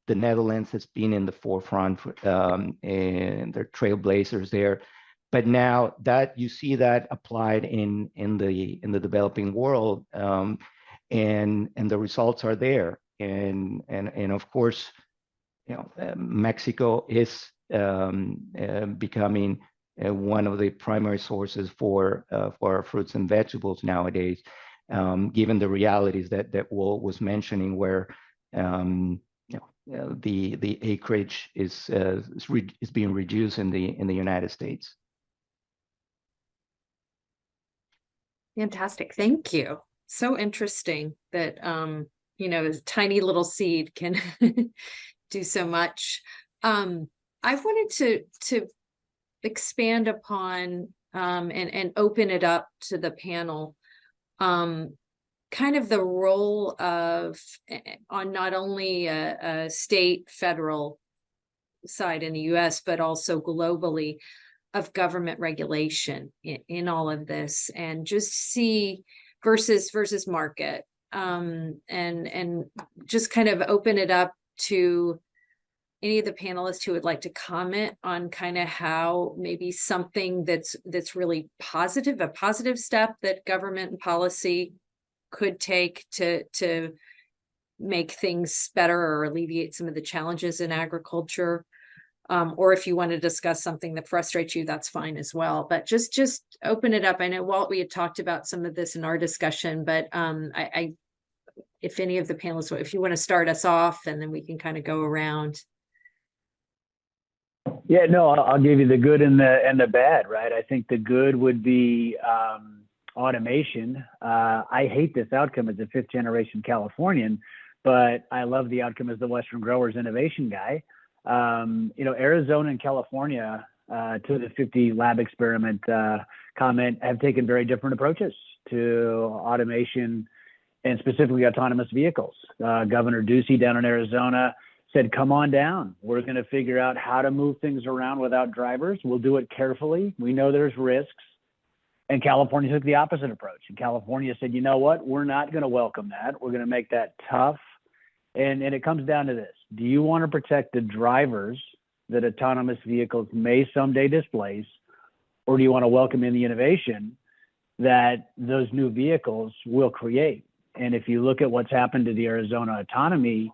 The Netherlands has been in the forefront, and they're trailblazers there. But now that you see that applied in the developing world, and the results are there. And of course, Mexico is becoming one of the primary sources for our fruits and vegetables nowadays, given the realities that Will was mentioning, where the acreage is being reduced in the United States. Fantastic. Thank you. So interesting that, a tiny little seed can do so much. I wanted to expand upon and open it up to the panel. kind of the role of on not only a state, federal side in the US, but also globally of government regulation in all of this, and just see versus market, and just kind of open it up to any of the panelists who would like to comment on kind of how maybe something that's really positive, a positive step that government and policy could take to make things better or alleviate some of the challenges in agriculture. Or if you want to discuss something that frustrates you, that's fine as well. But just open it up. I know, Walt, we had talked about some of this in our discussion, but if any of the panelists, if you want to start us off, and then we can kind of go around. Yeah, no, I'll give you the good and the bad, right? I think the good would be automation. I hate this outcome as a fifth generation Californian, but I love the outcome as the Western Growers innovation guy. Arizona and California, to the 50 lab experiment comment, have taken very different approaches to automation and specifically autonomous vehicles. Governor Ducey down in Arizona said, come on down. We're going to figure out how to move things around without drivers. We'll do it carefully. We know there's risks. And California took the opposite approach. And California said, you know what? We're not going to welcome that. We're going to make that tough. And it comes down to this. Do you want to protect the drivers that autonomous vehicles may someday displace? Or do you want to welcome in the innovation that those new vehicles will create? And if you look at what's happened to the Arizona autonomy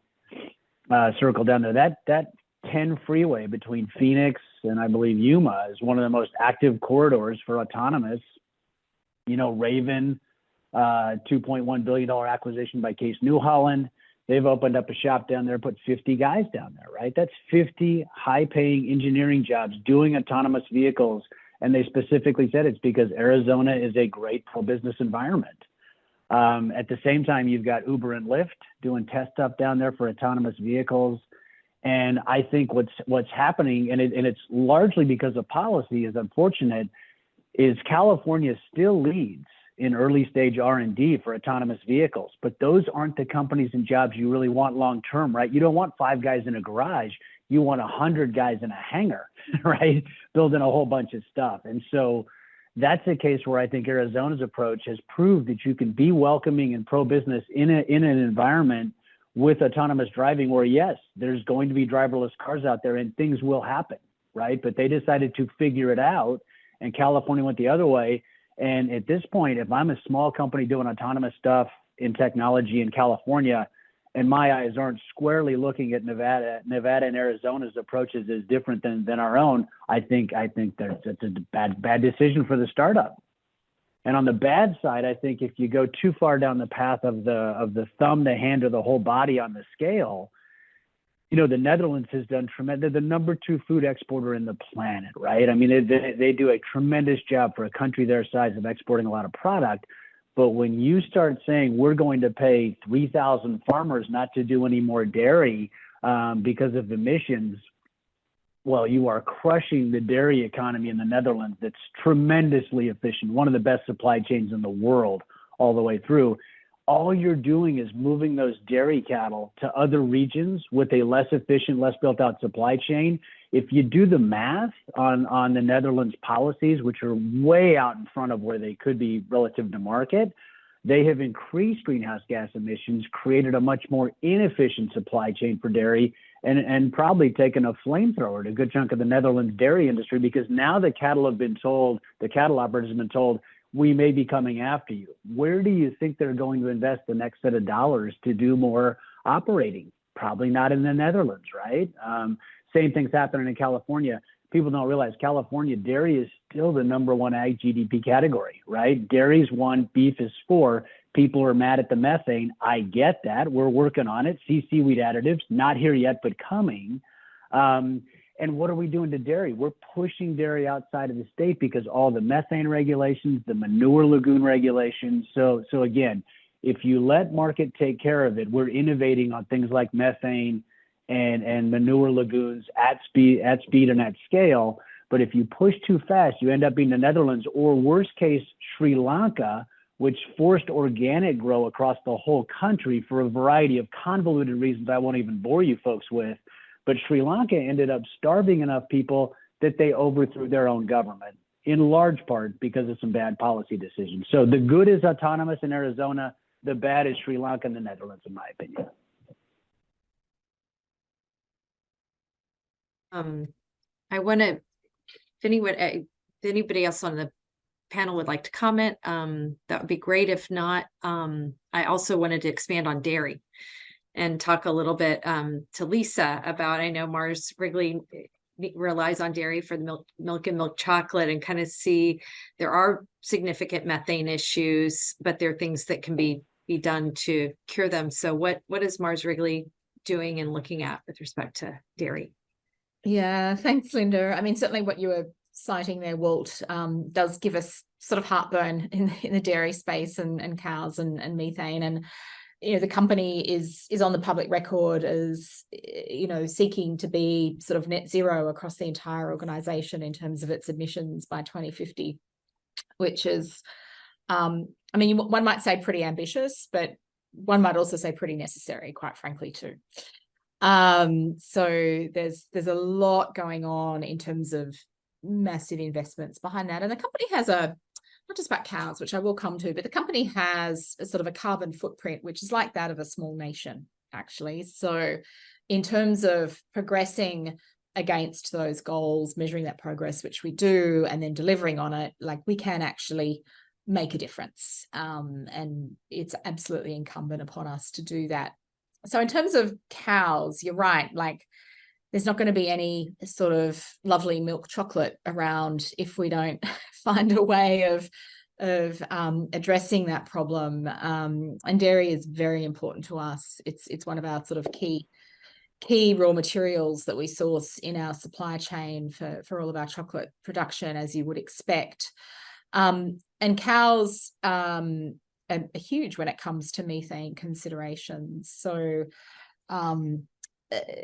circle down there, that 10 freeway between Phoenix and I believe Yuma is one of the most active corridors for autonomous. Raven, $2.1 billion acquisition by Case New Holland. They've opened up a shop down there, put 50 guys down there, right? That's 50 high-paying engineering jobs doing autonomous vehicles. And they specifically said it's because Arizona is a great pro-business environment. At the same time, you've got Uber and Lyft doing test stuff down there for autonomous vehicles. And I think what's happening, and it's largely because of policy, is unfortunate, is California still leads in early stage R&D for autonomous vehicles, but those aren't the companies and jobs you really want long term, right? You don't want 5 guys in a garage. You want 100 guys in a hangar, right? Building a whole bunch of stuff. And so that's a case where I think Arizona's approach has proved that you can be welcoming and pro-business in an environment with autonomous driving where, yes, there's going to be driverless cars out there and things will happen, right? But they decided to figure it out, and California went the other way. And at this point, if I'm a small company doing autonomous stuff in technology in California, and my eyes aren't squarely looking at Nevada and Arizona's approaches as different than our own, I think that's a bad decision for the startup. And on the bad side, I think if you go too far down the path of the thumb, the hand, or the whole body on the scale, the Netherlands has done tremendous. They're the number 2 food exporter in the planet, right? I mean, they do a tremendous job for a country their size of exporting a lot of product. But when you start saying we're going to pay 3,000 farmers not to do any more dairy because of emissions, well, you are crushing the dairy economy in the Netherlands that's tremendously efficient, one of the best supply chains in the world all the way through. All you're doing is moving those dairy cattle to other regions with a less efficient, less built out supply chain. If you do the math on the Netherlands policies, which are way out in front of where they could be relative to market, they have increased greenhouse gas emissions, created a much more inefficient supply chain for dairy, and probably taken a flamethrower to a good chunk of the Netherlands dairy industry, because now the cattle operators have been told, we may be coming after you. Where do you think they're going to invest the next set of dollars to do more operating? Probably not in the Netherlands, right? Same thing's happening in California. People don't realize California dairy is still the #1 ag GDP category, right? Dairy's 1, beef is 4. People are mad at the methane. I get that. We're working on it. Seaweed additives, not here yet, but coming. And what are we doing to dairy? We're pushing dairy outside of the state because all the methane regulations, the manure lagoon regulations. So again, if you let market take care of it, we're innovating on things like methane and manure lagoons at speed and at scale. But if you push too fast, you end up being the Netherlands, or worst case, Sri Lanka, which forced organic grow across the whole country for a variety of convoluted reasons I won't even bore you folks with. But Sri Lanka ended up starving enough people that they overthrew their own government, in large part because of some bad policy decisions. So the good is autonomous in Arizona, the bad is Sri Lanka and the Netherlands, in my opinion. I want to, if anybody else on the panel would like to comment, that would be great. If not, I also wanted to expand on dairy and talk a little bit to Lisa about, I know Mars Wrigley relies on dairy for the milk and milk chocolate, and kind of see there are significant methane issues, but there are things that can be done to cure them. So what is Mars Wrigley doing and looking at with respect to dairy? Yeah, thanks, Linda. I mean, certainly what you were citing there, Walt, does give us sort of heartburn in the dairy space and cows and methane. And, you know, the company is on the public record as, you know, seeking to be sort of net zero across the entire organization in terms of its emissions by 2050, which is, I mean, one might say pretty ambitious, but one might also say pretty necessary, quite frankly, too. So there's a lot going on in terms of massive investments behind that. And the company has not just about cows, which I will come to, but the company has a sort of a carbon footprint, which is like that of a small nation, actually. So in terms of progressing against those goals, measuring that progress, which we do, and then delivering on it, like, we can actually make a difference. And it's absolutely incumbent upon us to do that. So in terms of cows, you're right, like, there's not going to be any sort of lovely milk chocolate around if we don't find a way of addressing that problem. And dairy is very important to us. It's one of our sort of key raw materials that we source in our supply chain for all of our chocolate production, as you would expect. And cows are huge when it comes to methane considerations. So,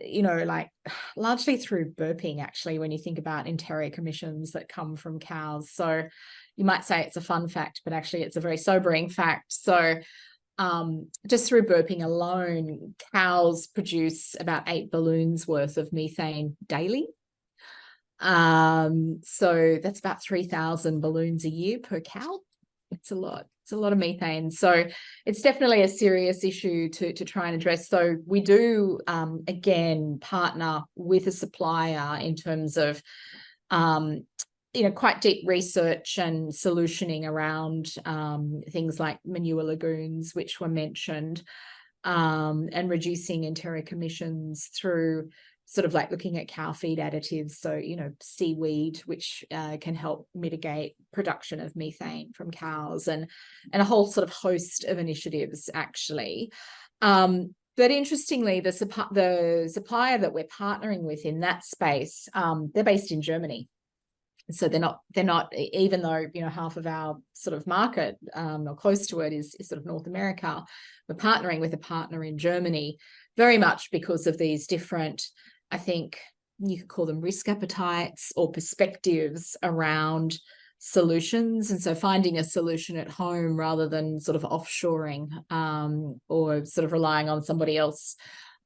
you know, like, largely through burping, actually, when you think about enteric emissions that come from cows. So you might say it's a fun fact, but actually it's a very sobering fact. So just through burping alone, cows produce about 8 balloons worth of methane daily. So that's about 3,000 balloons a year per cow. It's a lot. It's a lot of methane. So it's definitely a serious issue to try and address. So we do, again, partner with a supplier in terms of, you know, quite deep research and solutioning around things like manure lagoons, which were mentioned, and reducing enteric emissions through sort of like looking at cow feed additives. So, you know, seaweed, which can help mitigate production of methane from cows, and a whole sort of host of initiatives, actually. But interestingly, the supplier that we're partnering with in that space, they're based in Germany. So they're not, even though, you know, half of our sort of market or close to it is sort of North America, we're partnering with a partner in Germany, very much because of these different, I think you could call them risk appetites or perspectives around solutions. And so finding a solution at home rather than sort of offshoring or sort of relying on somebody else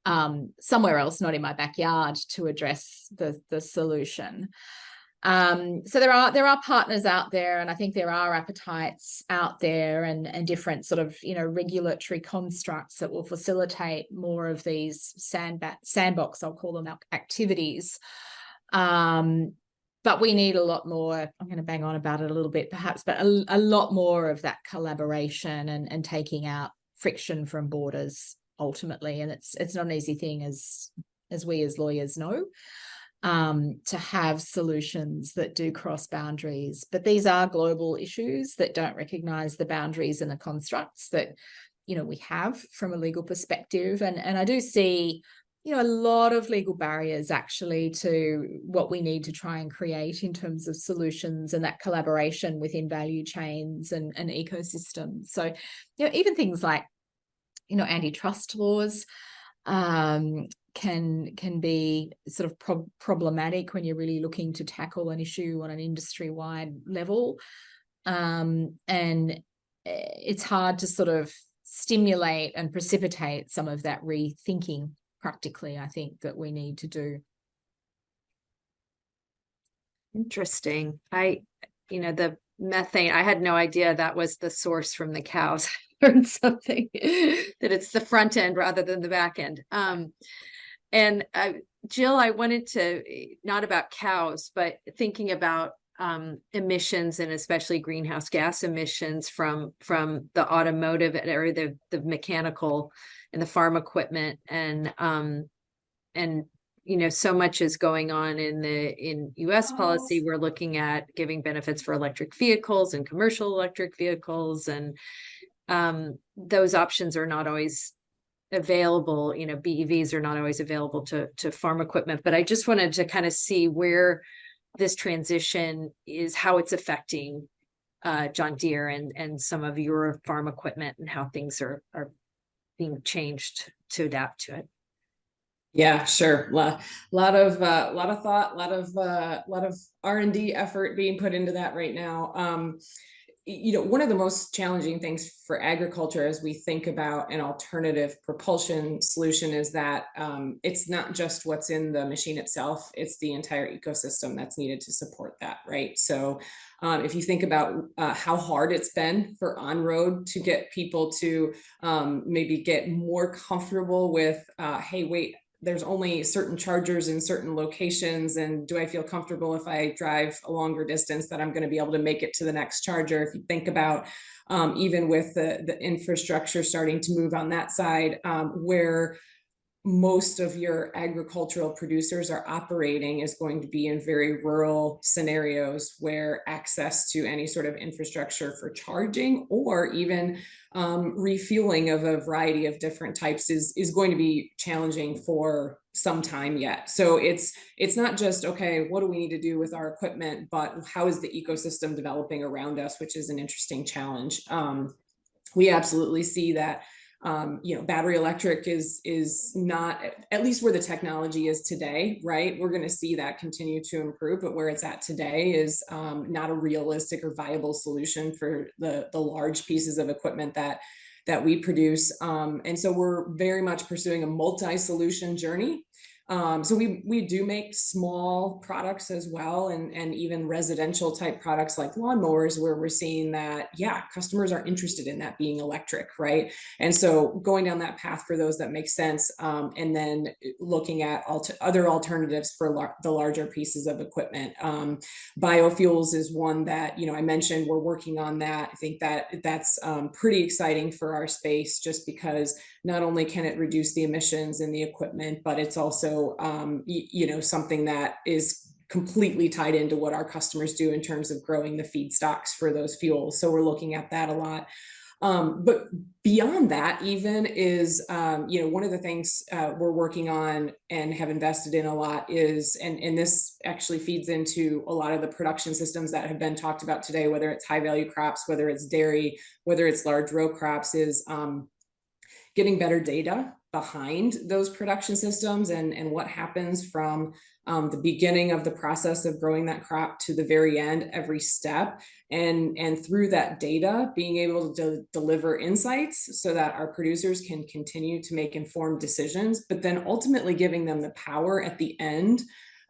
somewhere else, not in my backyard, to address the solution. So there are partners out there, and I think there are appetites out there and different sort of, you know, regulatory constructs that will facilitate more of these sandbox, I'll call them, activities. But we need a lot more. I'm going to bang on about it a little bit perhaps, but a lot more of that collaboration and taking out friction from borders ultimately. And it's not an easy thing, as we as lawyers know. To have solutions that do cross boundaries. But these are global issues that don't recognize the boundaries and the constructs that, you know, we have from a legal perspective. And I do see, you know, a lot of legal barriers actually to what we need to try and create in terms of solutions and that collaboration within value chains and ecosystems. So, you know, even things like, you know, antitrust laws, can be sort of problematic when you're really looking to tackle an issue on an industry-wide level. And it's hard to sort of stimulate and precipitate some of that rethinking practically, I think, that we need to do. Interesting. The methane, I had no idea that was the source from the cows. I learned something that it's the front end rather than the back end. And Jill, I wanted to, not about cows, but thinking about emissions, and especially greenhouse gas emissions from the automotive or the mechanical and the farm equipment, and so much is going on in US policy. We're looking at giving benefits for electric vehicles and commercial electric vehicles, and those options are not always available. BEVs are not always available to farm equipment. But I just wanted to kind of see where this transition is, how it's affecting John Deere and some of your farm equipment, and how things are being changed to adapt to it. Yeah, sure. Lot of thought, lot of R&D effort being put into that right now. One of the most challenging things for agriculture as we think about an alternative propulsion solution is that it's not just what's in the machine itself, it's the entire ecosystem that's needed to support that, right? So if you think about how hard it's been for on-road to get people to maybe get more comfortable with, hey, wait, there's only certain chargers in certain locations, and do I feel comfortable if I drive a longer distance that I'm going to be able to make it to the next charger? If you think about even with the infrastructure starting to move on that side, where most of your agricultural producers are operating is going to be in very rural scenarios where access to any sort of infrastructure for charging or even refueling of a variety of different types is going to be challenging for some time yet. So it's not just, okay, what do we need to do with our equipment, but how is the ecosystem developing around us, which is an interesting challenge. We absolutely see that battery electric is not, at least where the technology is today, right? We're going to see that continue to improve, but where it's at today is not a realistic or viable solution for the large pieces of equipment that we produce. And so we're very much pursuing a multi-solution journey. So we do make small products as well, and even residential type products like lawnmowers, where we're seeing that, yeah, customers are interested in that being electric, right? And so going down that path for those that make sense, and then looking at other alternatives for the larger pieces of equipment. Biofuels is one that, I mentioned we're working on that. I think that's pretty exciting for our space, just because not only can it reduce the emissions in the equipment, but it's also something that is completely tied into what our customers do in terms of growing the feedstocks for those fuels. So we're looking at that a lot. But beyond that even is, one of the things we're working on and have invested in a lot is, and this actually feeds into a lot of the production systems that have been talked about today, whether it's high value crops, whether it's dairy, whether it's large row crops, is getting better data behind those production systems and what happens from the beginning of the process of growing that crop to the very end, every step. And through that data, being able to deliver insights so that our producers can continue to make informed decisions, but then ultimately giving them the power at the end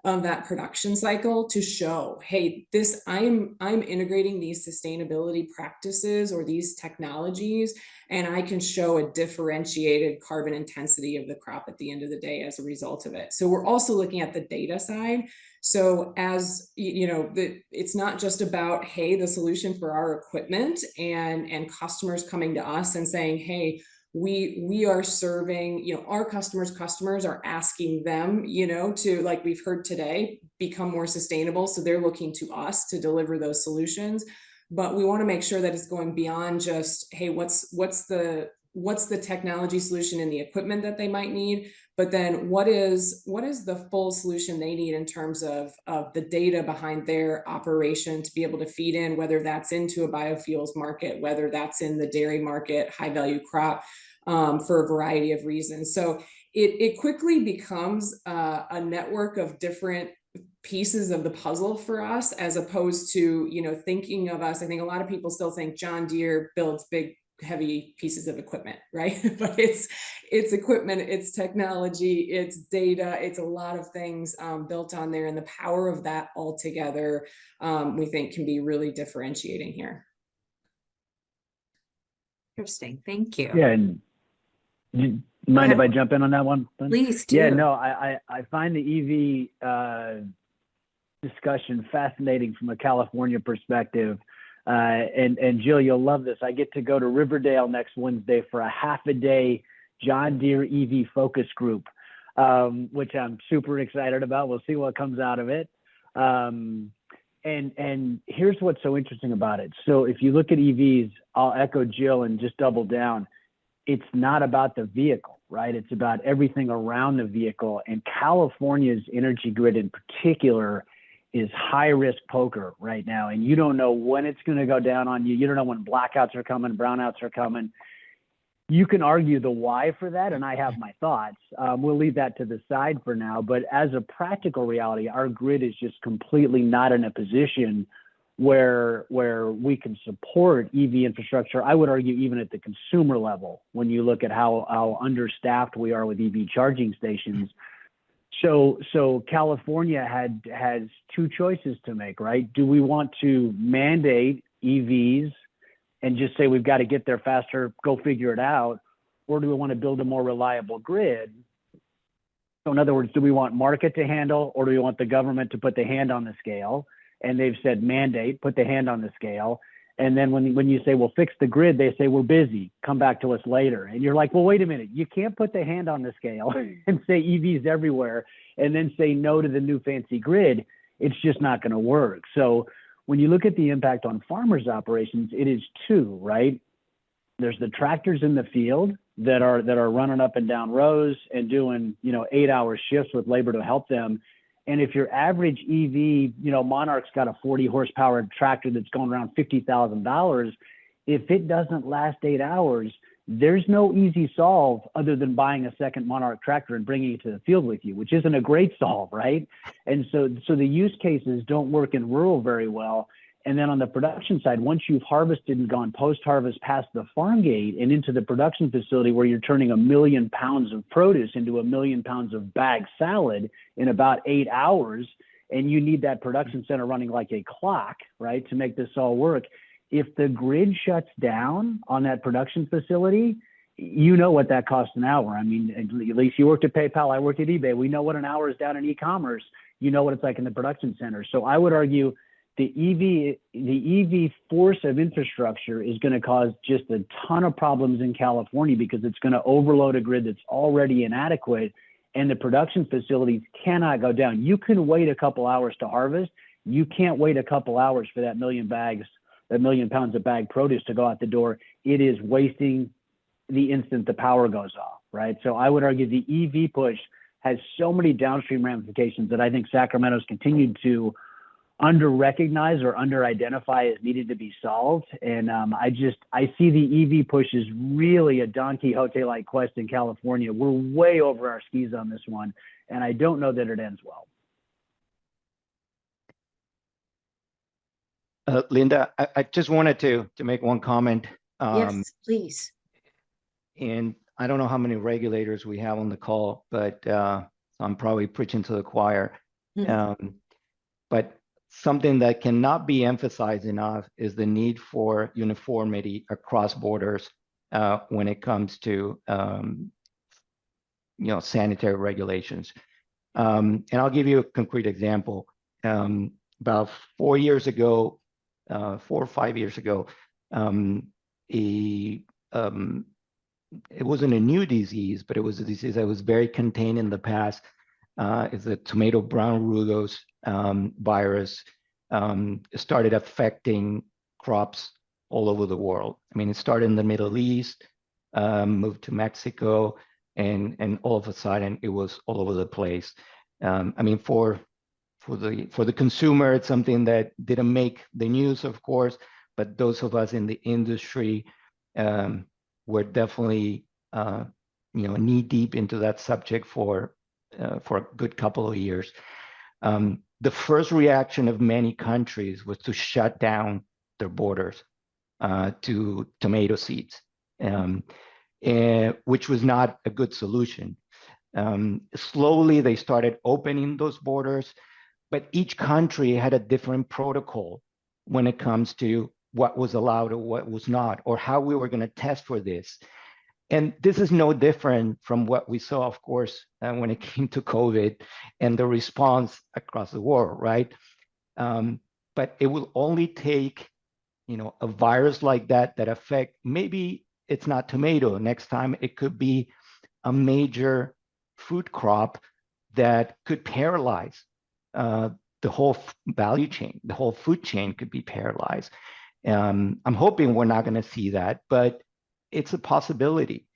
of that production cycle to show, hey, I'm integrating these sustainability practices or these technologies, and I can show a differentiated carbon intensity of the crop at the end of the day as a result of it. So we're also looking at the data side. So as it's not just about, hey, the solution for our equipment and customers coming to us and saying, hey, we are serving, our customers are asking them, to, like we've heard today, become more sustainable. So they're looking to us to deliver those solutions. But we want to make sure that it's going beyond just, hey, what's the technology solution in the equipment that they might need, but then what is the full solution they need in terms of the data behind their operation to be able to feed in, whether that's into a biofuels market, whether that's in the dairy market, high value crop, for a variety of reasons. So it quickly becomes a network of different pieces of the puzzle for us, as opposed to, you know, thinking of us. I think a lot of people still think John Deere builds big, heavy pieces of equipment, right? But it's equipment, it's technology, it's data, it's a lot of things built on there, and the power of that all together, we think can be really differentiating here. Interesting. Thank you. Yeah, and you mind if I jump in on that one? Lynn? Please do. Yeah, no, I find the EV discussion fascinating from a California perspective. And Jill, you'll love this. I get to go to Riverdale next Wednesday for a half-a-day John Deere EV focus group, which I'm super excited about. We'll see what comes out of it. And here's what's so interesting about it. So if you look at EVs, I'll echo Jill and just double down. It's not about the vehicle, right? It's about everything around the vehicle. And California's energy grid in particular is high risk poker right now. And you don't know when it's going to go down on you. You don't know when blackouts are coming, brownouts are coming. You can argue the why for that, and I have my thoughts. We'll leave that to the side for now. But as a practical reality, our grid is just completely not in a position where we can support EV infrastructure. I would argue even at the consumer level, when you look at how understaffed we are with EV charging stations. So California has two choices to make, right? Do we want to mandate EVs and just say we've got to get there faster, go figure it out? Or do we want to build a more reliable grid? So in other words, do we want market to handle, or do we want the government to put the hand on the scale? And they've said mandate, put the hand on the scale. And then when you say, well, fix the grid, they say, we're busy, come back to us later. And you're like, well, wait a minute, you can't put the hand on the scale and say EVs everywhere and then say no to the new fancy grid. It's just not going to work. So when you look at the impact on farmers' operations, it is two, right? There's the tractors in the field that are running up and down rows and doing, 8-hour shifts with labor to help them. And if your average EV, Monarch's got a 40 horsepower tractor that's going around $50,000, if it doesn't last 8 hours, there's no easy solve other than buying a second Monarch tractor and bringing it to the field with you, which isn't a great solve, right? And so the use cases don't work in rural very well. And then on the production side, once you've harvested and gone post-harvest past the farm gate and into the production facility where you're turning 1 million pounds of produce into 1 million pounds of bagged salad in about 8 hours, and you need that production center running like a clock, right, to make this all work. If the grid shuts down on that production facility, you know what that costs an hour. I mean, at least you worked at PayPal, I worked at eBay. We know what an hour is down in e-commerce. You know what it's like in the production center. So I would argue the EV force of infrastructure is going to cause just a ton of problems in California because it's going to overload a grid that's already inadequate, and the production facilities cannot go down. You can wait a couple hours to harvest. You can't wait a couple hours for that 1 million pounds of bagged produce to go out the door. It is wasting the instant the power goes off, right? So I would argue the EV push has so many downstream ramifications that I think Sacramento's continued to under-recognize or under-identify as needed to be solved. And I see the EV push as really a Don Quixote-like quest in California. We're way over our skis on this one, and I don't know that it ends well. Linda, I just wanted to make one comment. Yes, please. And I don't know how many regulators we have on the call, but I'm probably preaching to the choir. But something that cannot be emphasized enough is the need for uniformity across borders when it comes to sanitary regulations. And I'll give you a concrete example. About 4 years ago, 4 or 5 years ago, it wasn't a new disease, but it was a disease that was very contained in the past. It's the tomato brown rugose virus. Started affecting crops all over the world. I mean, it started in the Middle East, moved to Mexico, and all of a sudden it was all over the place. I mean, for the consumer, it's something that didn't make the news, of course, but those of us in the industry were definitely knee deep into that subject for a good couple of years. the first reaction of many countries was to shut down their borders to tomato seeds, which was not a good solution. Slowly, they started opening those borders, but each country had a different protocol when it comes to what was allowed or what was not, or how we were going to test for this. And this is no different from what we saw, of course, when it came to COVID and the response across the world, right? But it will only take, a virus like that affect, maybe it's not tomato. Next time it could be a major food crop that could paralyze the whole value chain. The whole food chain could be paralyzed. I'm hoping we're not going to see that, but it's a possibility.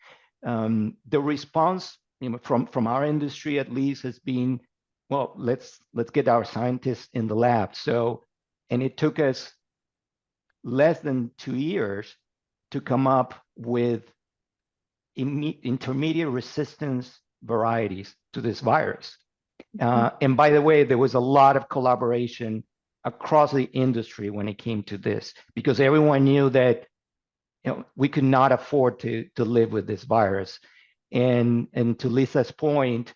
The response, from our industry at least, has been, well, let's get our scientists in the lab. And it took us less than 2 years to come up with intermediate resistance varieties to this virus. And by the way, there was a lot of collaboration across the industry when it came to this, because everyone knew that we could not afford to live with this virus. And to Lisa's point,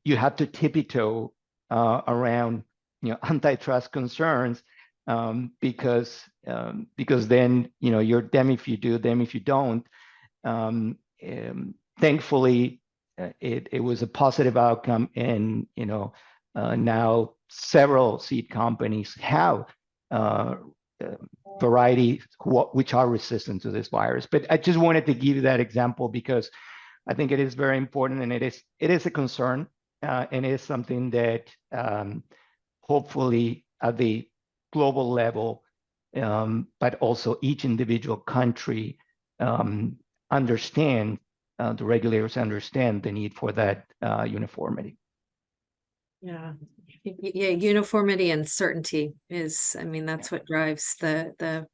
you have to tippy-toe around antitrust concerns, because then you're them if you do, them if you don't. Thankfully, it was a positive outcome, and now several seed companies have varieties which are resistant to this virus. But I just wanted to give you that example because I think it is very important, and it is a concern, and it is something that hopefully at the global level, but also each individual country understand, the regulators understand the need for that uniformity. Yeah, uniformity and certainty is, that's what drives the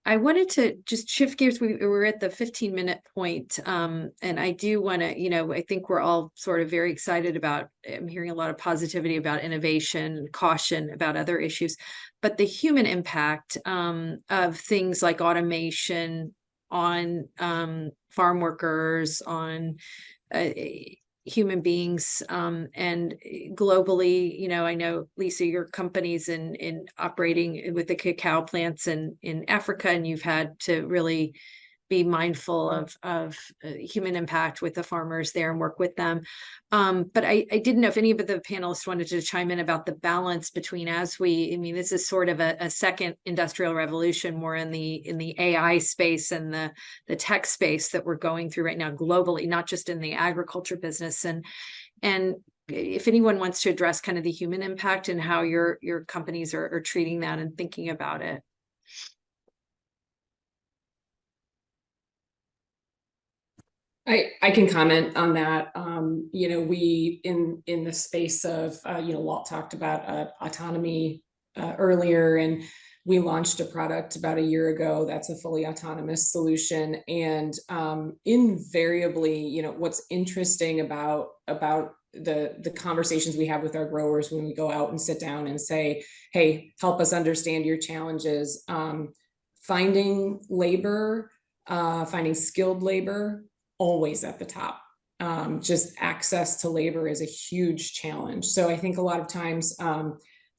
I wanted to just shift gears. We were at the 15-minute point, and I do want to, I think we're all sort of very excited about, I'm hearing a lot of positivity about innovation, caution about other issues, but the human impact of things like automation on farm workers, on human beings, and globally, I know, Lisa, your company's in operating with the cacao plants in Africa, and you've had to really be mindful of human impact with the farmers there and work with them. But I didn't know if any of the panelists wanted to chime in about the balance between, this is sort of a second industrial revolution, more in the AI space and the tech space that we're going through right now globally, not just in the agriculture business. And if anyone wants to address kind of the human impact and how your companies are treating that and thinking about it. I can comment on that. We in the space of, Walt talked about autonomy earlier, and we launched a product about a year ago that's a fully autonomous solution. And invariably, what's interesting about the conversations we have with our growers when we go out and sit down and say, hey, help us understand your challenges, finding labor, finding skilled labor, always at the top. Just access to labor is a huge challenge. So I think a lot of times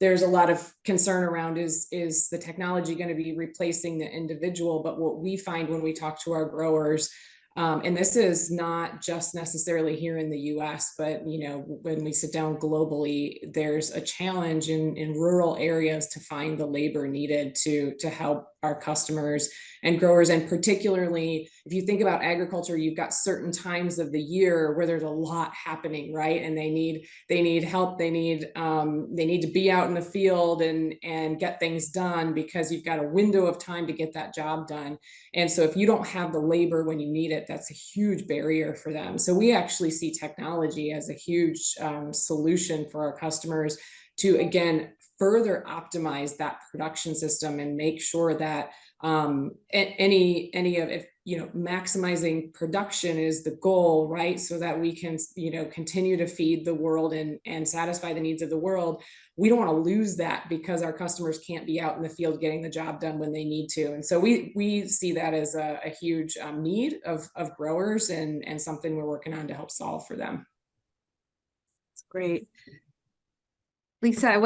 there's a lot of concern around is the technology going to be replacing the individual? But what we find when we talk to our growers, and this is not just necessarily here in the US, but when we sit down globally, there's a challenge in rural areas to find the labor needed to help our customers and growers. And particularly if you think about agriculture, you've got certain times of the year where there's a lot happening, right? And they need help. They need to be out in the field and get things done, because you've got a window of time to get that job done. And so if you don't have the labor when you need it, that's a huge barrier for them. So we actually see technology as a huge solution for our customers to, again, further optimize that production system and make sure that any of, if maximizing production is the goal, right? So that we can, continue to feed the world and satisfy the needs of the world. We don't want to lose that because our customers can't be out in the field getting the job done when they need to. And so we see that as a huge need of growers and something we're working on to help solve for them. That's great. Lisa,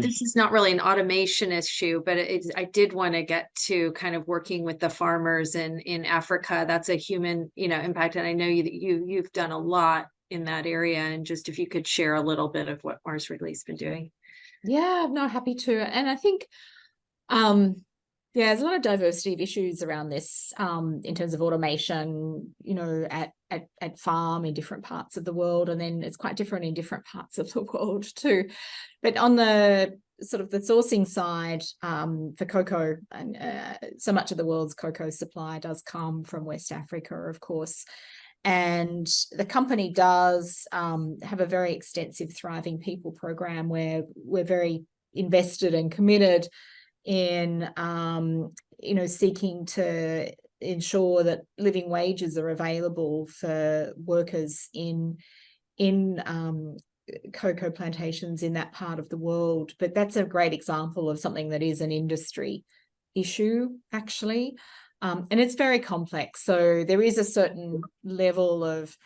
this is not really an automation issue, but I did want to get to kind of working with the farmers in Africa. That's a human, impact. And I know you've done a lot in that area. And just if you could share a little bit of what Mars Wrigley's been doing. Yeah, no, happy to. And I think, there's a lot of diversity of issues around this in terms of automation, at farm in different parts of the world. And then it's quite different in different parts of the world too. But on the sort of the sourcing side for cocoa, and so much of the world's cocoa supply does come from West Africa, of course. And the company does have a very extensive Thriving People program where we're very invested and committed in, seeking to ensure that living wages are available for workers in cocoa plantations in that part of the world. But that's a great example of something that is an industry issue, actually. And it's very complex. So there is a certain level of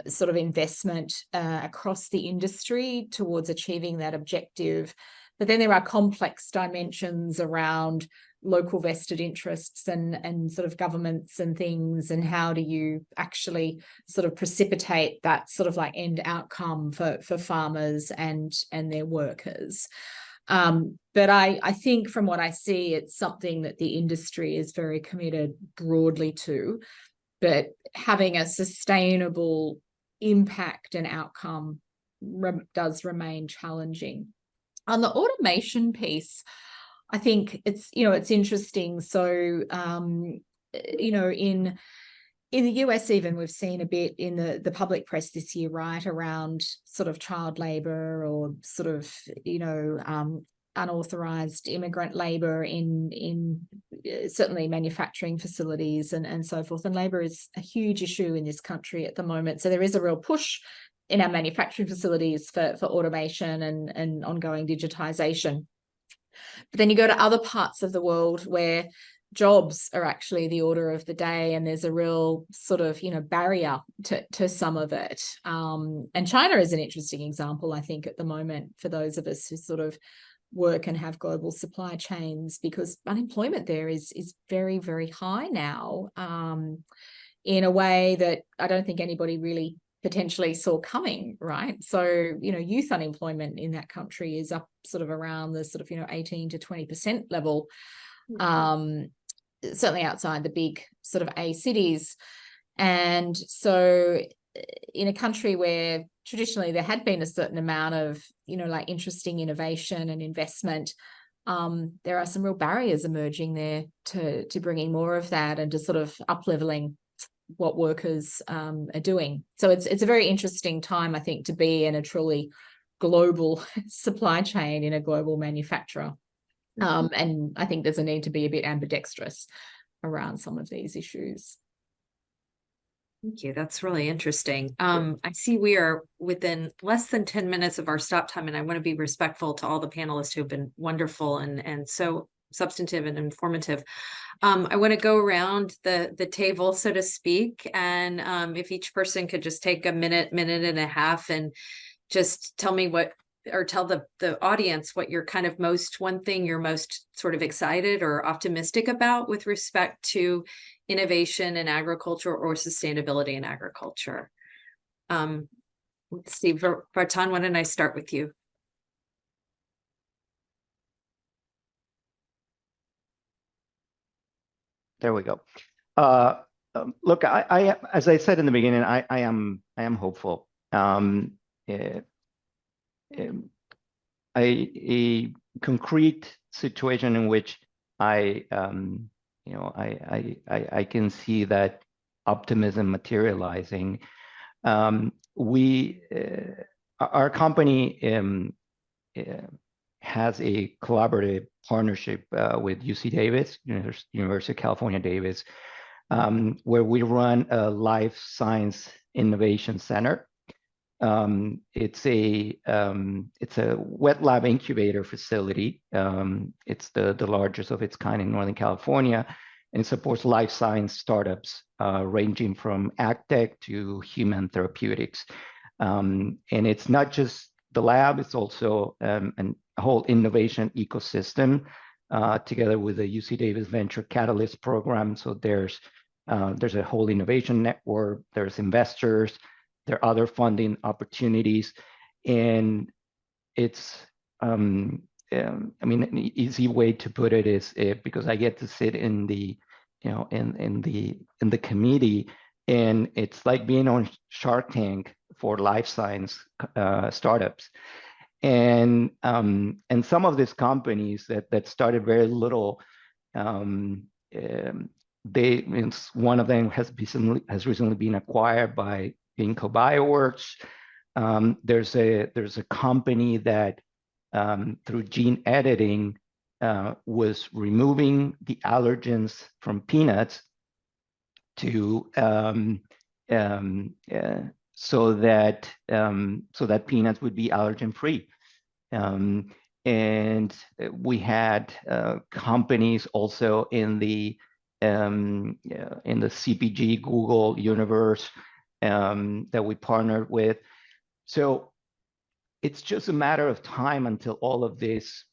sort of investment across the industry towards achieving that objective. But then there are complex dimensions around local vested interests and sort of governments and things, and how do you actually sort of precipitate that sort of like end outcome for farmers and their workers. But I think from what I see, it's something that the industry is very committed broadly to, but having a sustainable impact and outcome does remain challenging. On the automation piece, I think it's interesting. So, in the US even, we've seen a bit in the public press this year, right, around sort of child labor or sort of, unauthorized immigrant labor in certainly manufacturing facilities and so forth. And labor is a huge issue in this country at the moment. So there is a real push in our manufacturing facilities for automation and ongoing digitization. But then you go to other parts of the world where jobs are actually the order of the day, and there's a real sort of, barrier to some of it. And China is an interesting example, I think, at the moment for those of us who sort of work and have global supply chains, because unemployment there is very, very high now, in a way that I don't think anybody really potentially saw coming, right? So, youth unemployment in that country is up sort of around the sort of, 18 to 20% level, certainly outside the big sort of A cities. And so in a country where traditionally there had been a certain amount of, like interesting innovation and investment, there are some real barriers emerging there to bringing more of that and to sort of up-leveling what workers are doing. So it's a very interesting time, I think, to be in a truly global supply chain in a global manufacturer. And I think there's a need to be a bit ambidextrous around some of these issues. Thank you. That's really interesting. I see we are within less than 10 minutes of our stop time, and I want to be respectful to all the panelists who have been wonderful and so substantive and informative. I want to go around the table, so to speak, and if each person could just take a minute and a half and just tell me tell the audience what you're kind of one thing you're most sort of excited or optimistic about with respect to innovation in agriculture or sustainability in agriculture. Let's see, Vartan, why don't I start with you? There we go. Look, I as I said in the beginning, I am hopeful. A concrete situation in which I can see that optimism materializing. Our company has a collaborative partnership with UC Davis, University of California, Davis, where we run a life science innovation center. It's a wet lab incubator facility. It's the largest of its kind in Northern California, and it supports life science startups ranging from agtech to human therapeutics. And it's not just the lab; it's also a whole innovation ecosystem together with the UC Davis Venture Catalyst program. So there's a whole innovation network. There's investors. There are other funding opportunities, and it's I mean, an easy way to put it is because I get to sit in the in the committee, and it's like being on Shark Tank for life science startups, and some of these companies that started very little. One of them has recently been acquired by Ginkgo Bioworks. There's a company that through gene editing was removing the allergens from peanuts to so that peanuts would be allergen free. And we had companies also in the CPG Google universe that we partnered with. So it's just a matter of time until all of this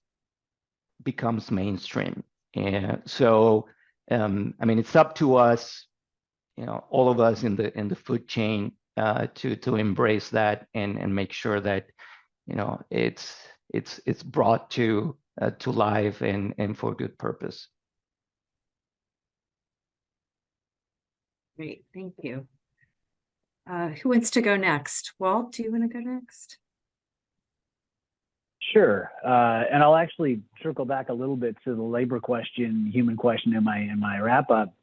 becomes mainstream. And so, I mean, it's up to us, all of us in the food chain to embrace that and make sure that, it's brought to life and for good purpose. Great, thank you. Who wants to go next? Walt, do you want to go next? Sure, and I'll actually circle back a little bit to the labor question, human question in my wrap up.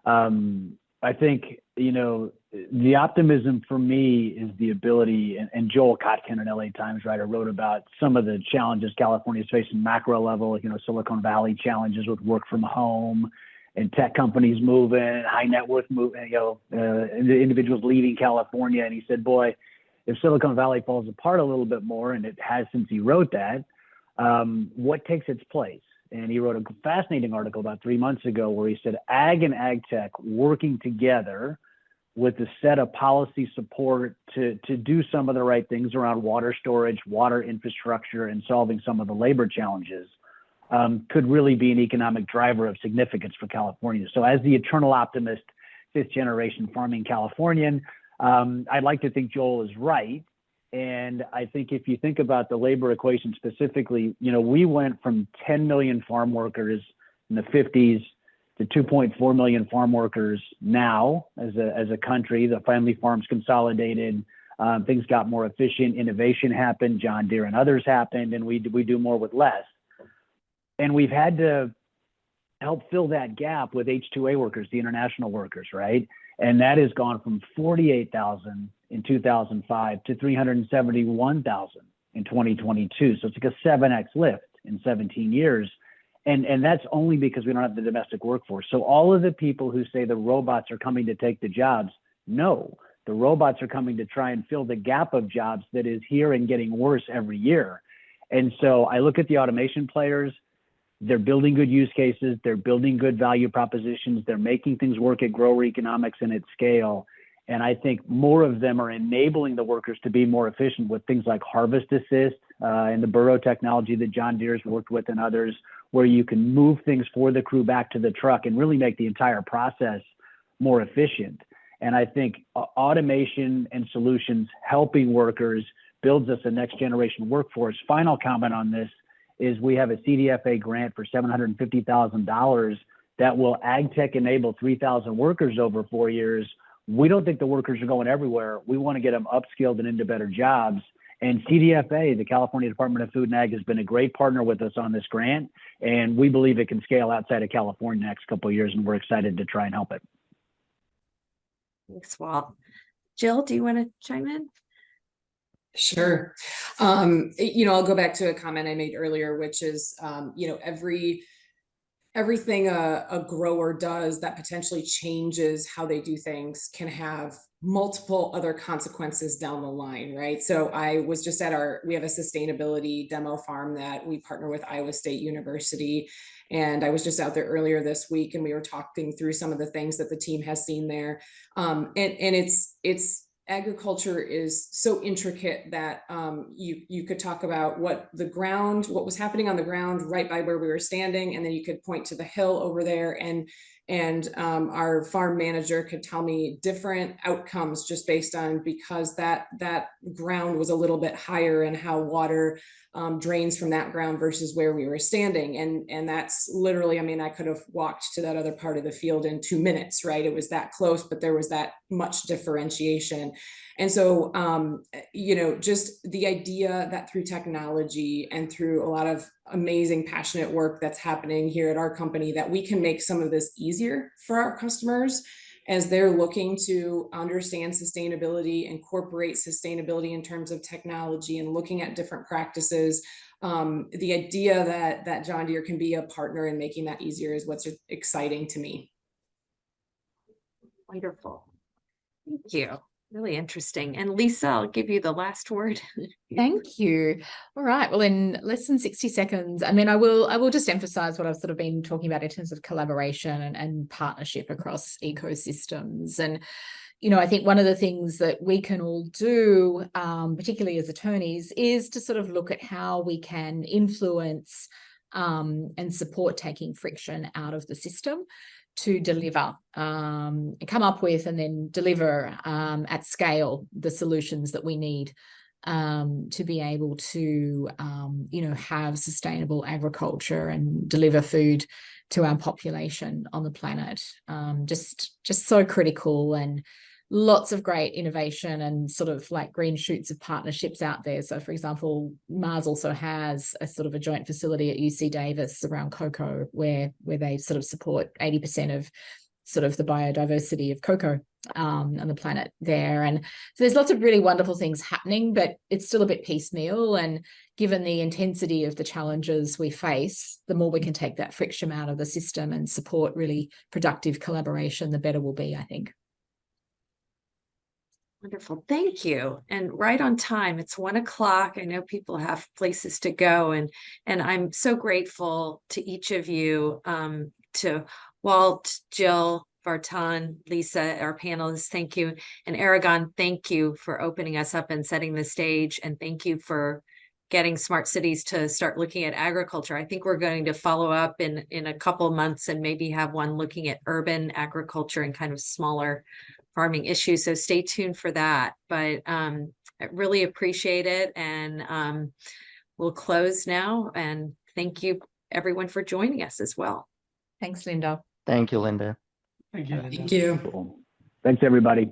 I think the optimism for me is the ability, and Joel Kotkin at LA Times writer wrote about some of the challenges California is facing macro level, Silicon Valley challenges with work from home and tech companies moving, high net worth moving, individuals leaving California. And he said, boy, if Silicon Valley falls apart a little bit more, and it has since he wrote that, what takes its place? And he wrote a fascinating article about 3 months ago where he said ag and ag tech working together with a set of policy support to do some of the right things around water storage, water infrastructure, and solving some of the labor challenges could really be an economic driver of significance for California. So as the eternal optimist, fifth generation farming Californian, I'd like to think Joel is right. And I think if you think about the labor equation specifically, we went from 10 million farm workers in the 50s to 2.4 million farm workers now as a country. The family farms consolidated, things got more efficient, innovation happened, John Deere and others happened, and we do more with less. And we've had to help fill that gap with H-2A workers, the international workers, right? And that has gone from 48,000 in 2005 to 371,000 in 2022. So it's like a 7x lift in 17 years. And that's only because we don't have the domestic workforce. So all of the people who say the robots are coming to take the jobs, no, the robots are coming to try and fill the gap of jobs that is here and getting worse every year. And so I look at the automation players. They're building good use cases. They're building good value propositions. They're making things work at grower economics and at scale. And I think more of them are enabling the workers to be more efficient with things like harvest assist and the burrow technology that John Deere's worked with and others, where you can move things for the crew back to the truck and really make the entire process more efficient. And I think automation and solutions helping workers builds us a next generation workforce. Final comment on this is we have a CDFA grant for $750,000 that will ag tech enable 3,000 workers over 4 years. We don't think the workers are going everywhere. We want to get them upskilled and into better jobs. And CDFA, the California Department of Food and Ag, has been a great partner with us on this grant. And we believe it can scale outside of California next couple of years, and we're excited to try and help it. Thanks, Walt. Jill, do you want to chime in? Sure. I'll go back to a comment I made earlier, which is, everything a grower does that potentially changes how they do things can have multiple other consequences down the line, right? So I was just we have a sustainability demo farm that we partner with Iowa State University. And I was just out there earlier this week and we were talking through some of the things that the team has seen there. And it's agriculture is so intricate that you could talk about what was happening on the ground right by where we were standing, and then you could point to the hill over there, and our farm manager could tell me different outcomes just based on because that ground was a little bit higher and how water drains from that ground versus where we were standing. And that's literally, I mean, I could have walked to that other part of the field in 2 minutes, right? It was that close, but there was that much differentiation. And so, just the idea that through technology and through a lot of amazing, passionate work that's happening here at our company, that we can make some of this easier for our customers as they're looking to understand sustainability, incorporate sustainability in terms of technology and looking at different practices. The idea that John Deere can be a partner in making that easier is what's exciting to me. Wonderful. Thank you. Really interesting. And Lisa, I'll give you the last word. Thank you. All right. Well, in less than 60 seconds, I mean, I will just emphasize what I've sort of been talking about in terms of collaboration and partnership across ecosystems. And, I think one of the things that we can all do, particularly as attorneys, is to sort of look at how we can influence and support taking friction out of the system to deliver, come up with and then deliver at scale the solutions that we need to be able to, have sustainable agriculture and deliver food to our population on the planet. Just so critical, and lots of great innovation and sort of like green shoots of partnerships out there. So, for example, Mars also has a sort of a joint facility at UC Davis around cocoa, where they sort of support 80% of sort of the biodiversity of cocoa on the planet there. And so there's lots of really wonderful things happening, but it's still a bit piecemeal. And given the intensity of the challenges we face, the more we can take that friction out of the system and support really productive collaboration, the better we'll be, I think. Wonderful. Thank you. And right on time. It's 1 o'clock. I know people have places to go, and I'm so grateful to each of you, to Walt, Jill, Vartan, Lisa, our panelists. Thank you. And Aragon, thank you for opening us up and setting the stage. And thank you for getting smart cities to start looking at agriculture. I think we're going to follow up in a couple of months and maybe have one looking at urban agriculture and kind of smaller farming issues. So stay tuned for that. But I really appreciate it. And we'll close now. And thank you everyone for joining us as well. Thanks, Linda. Thank you, Linda. Thank you, Linda. Thank you. Cool. Thanks, everybody.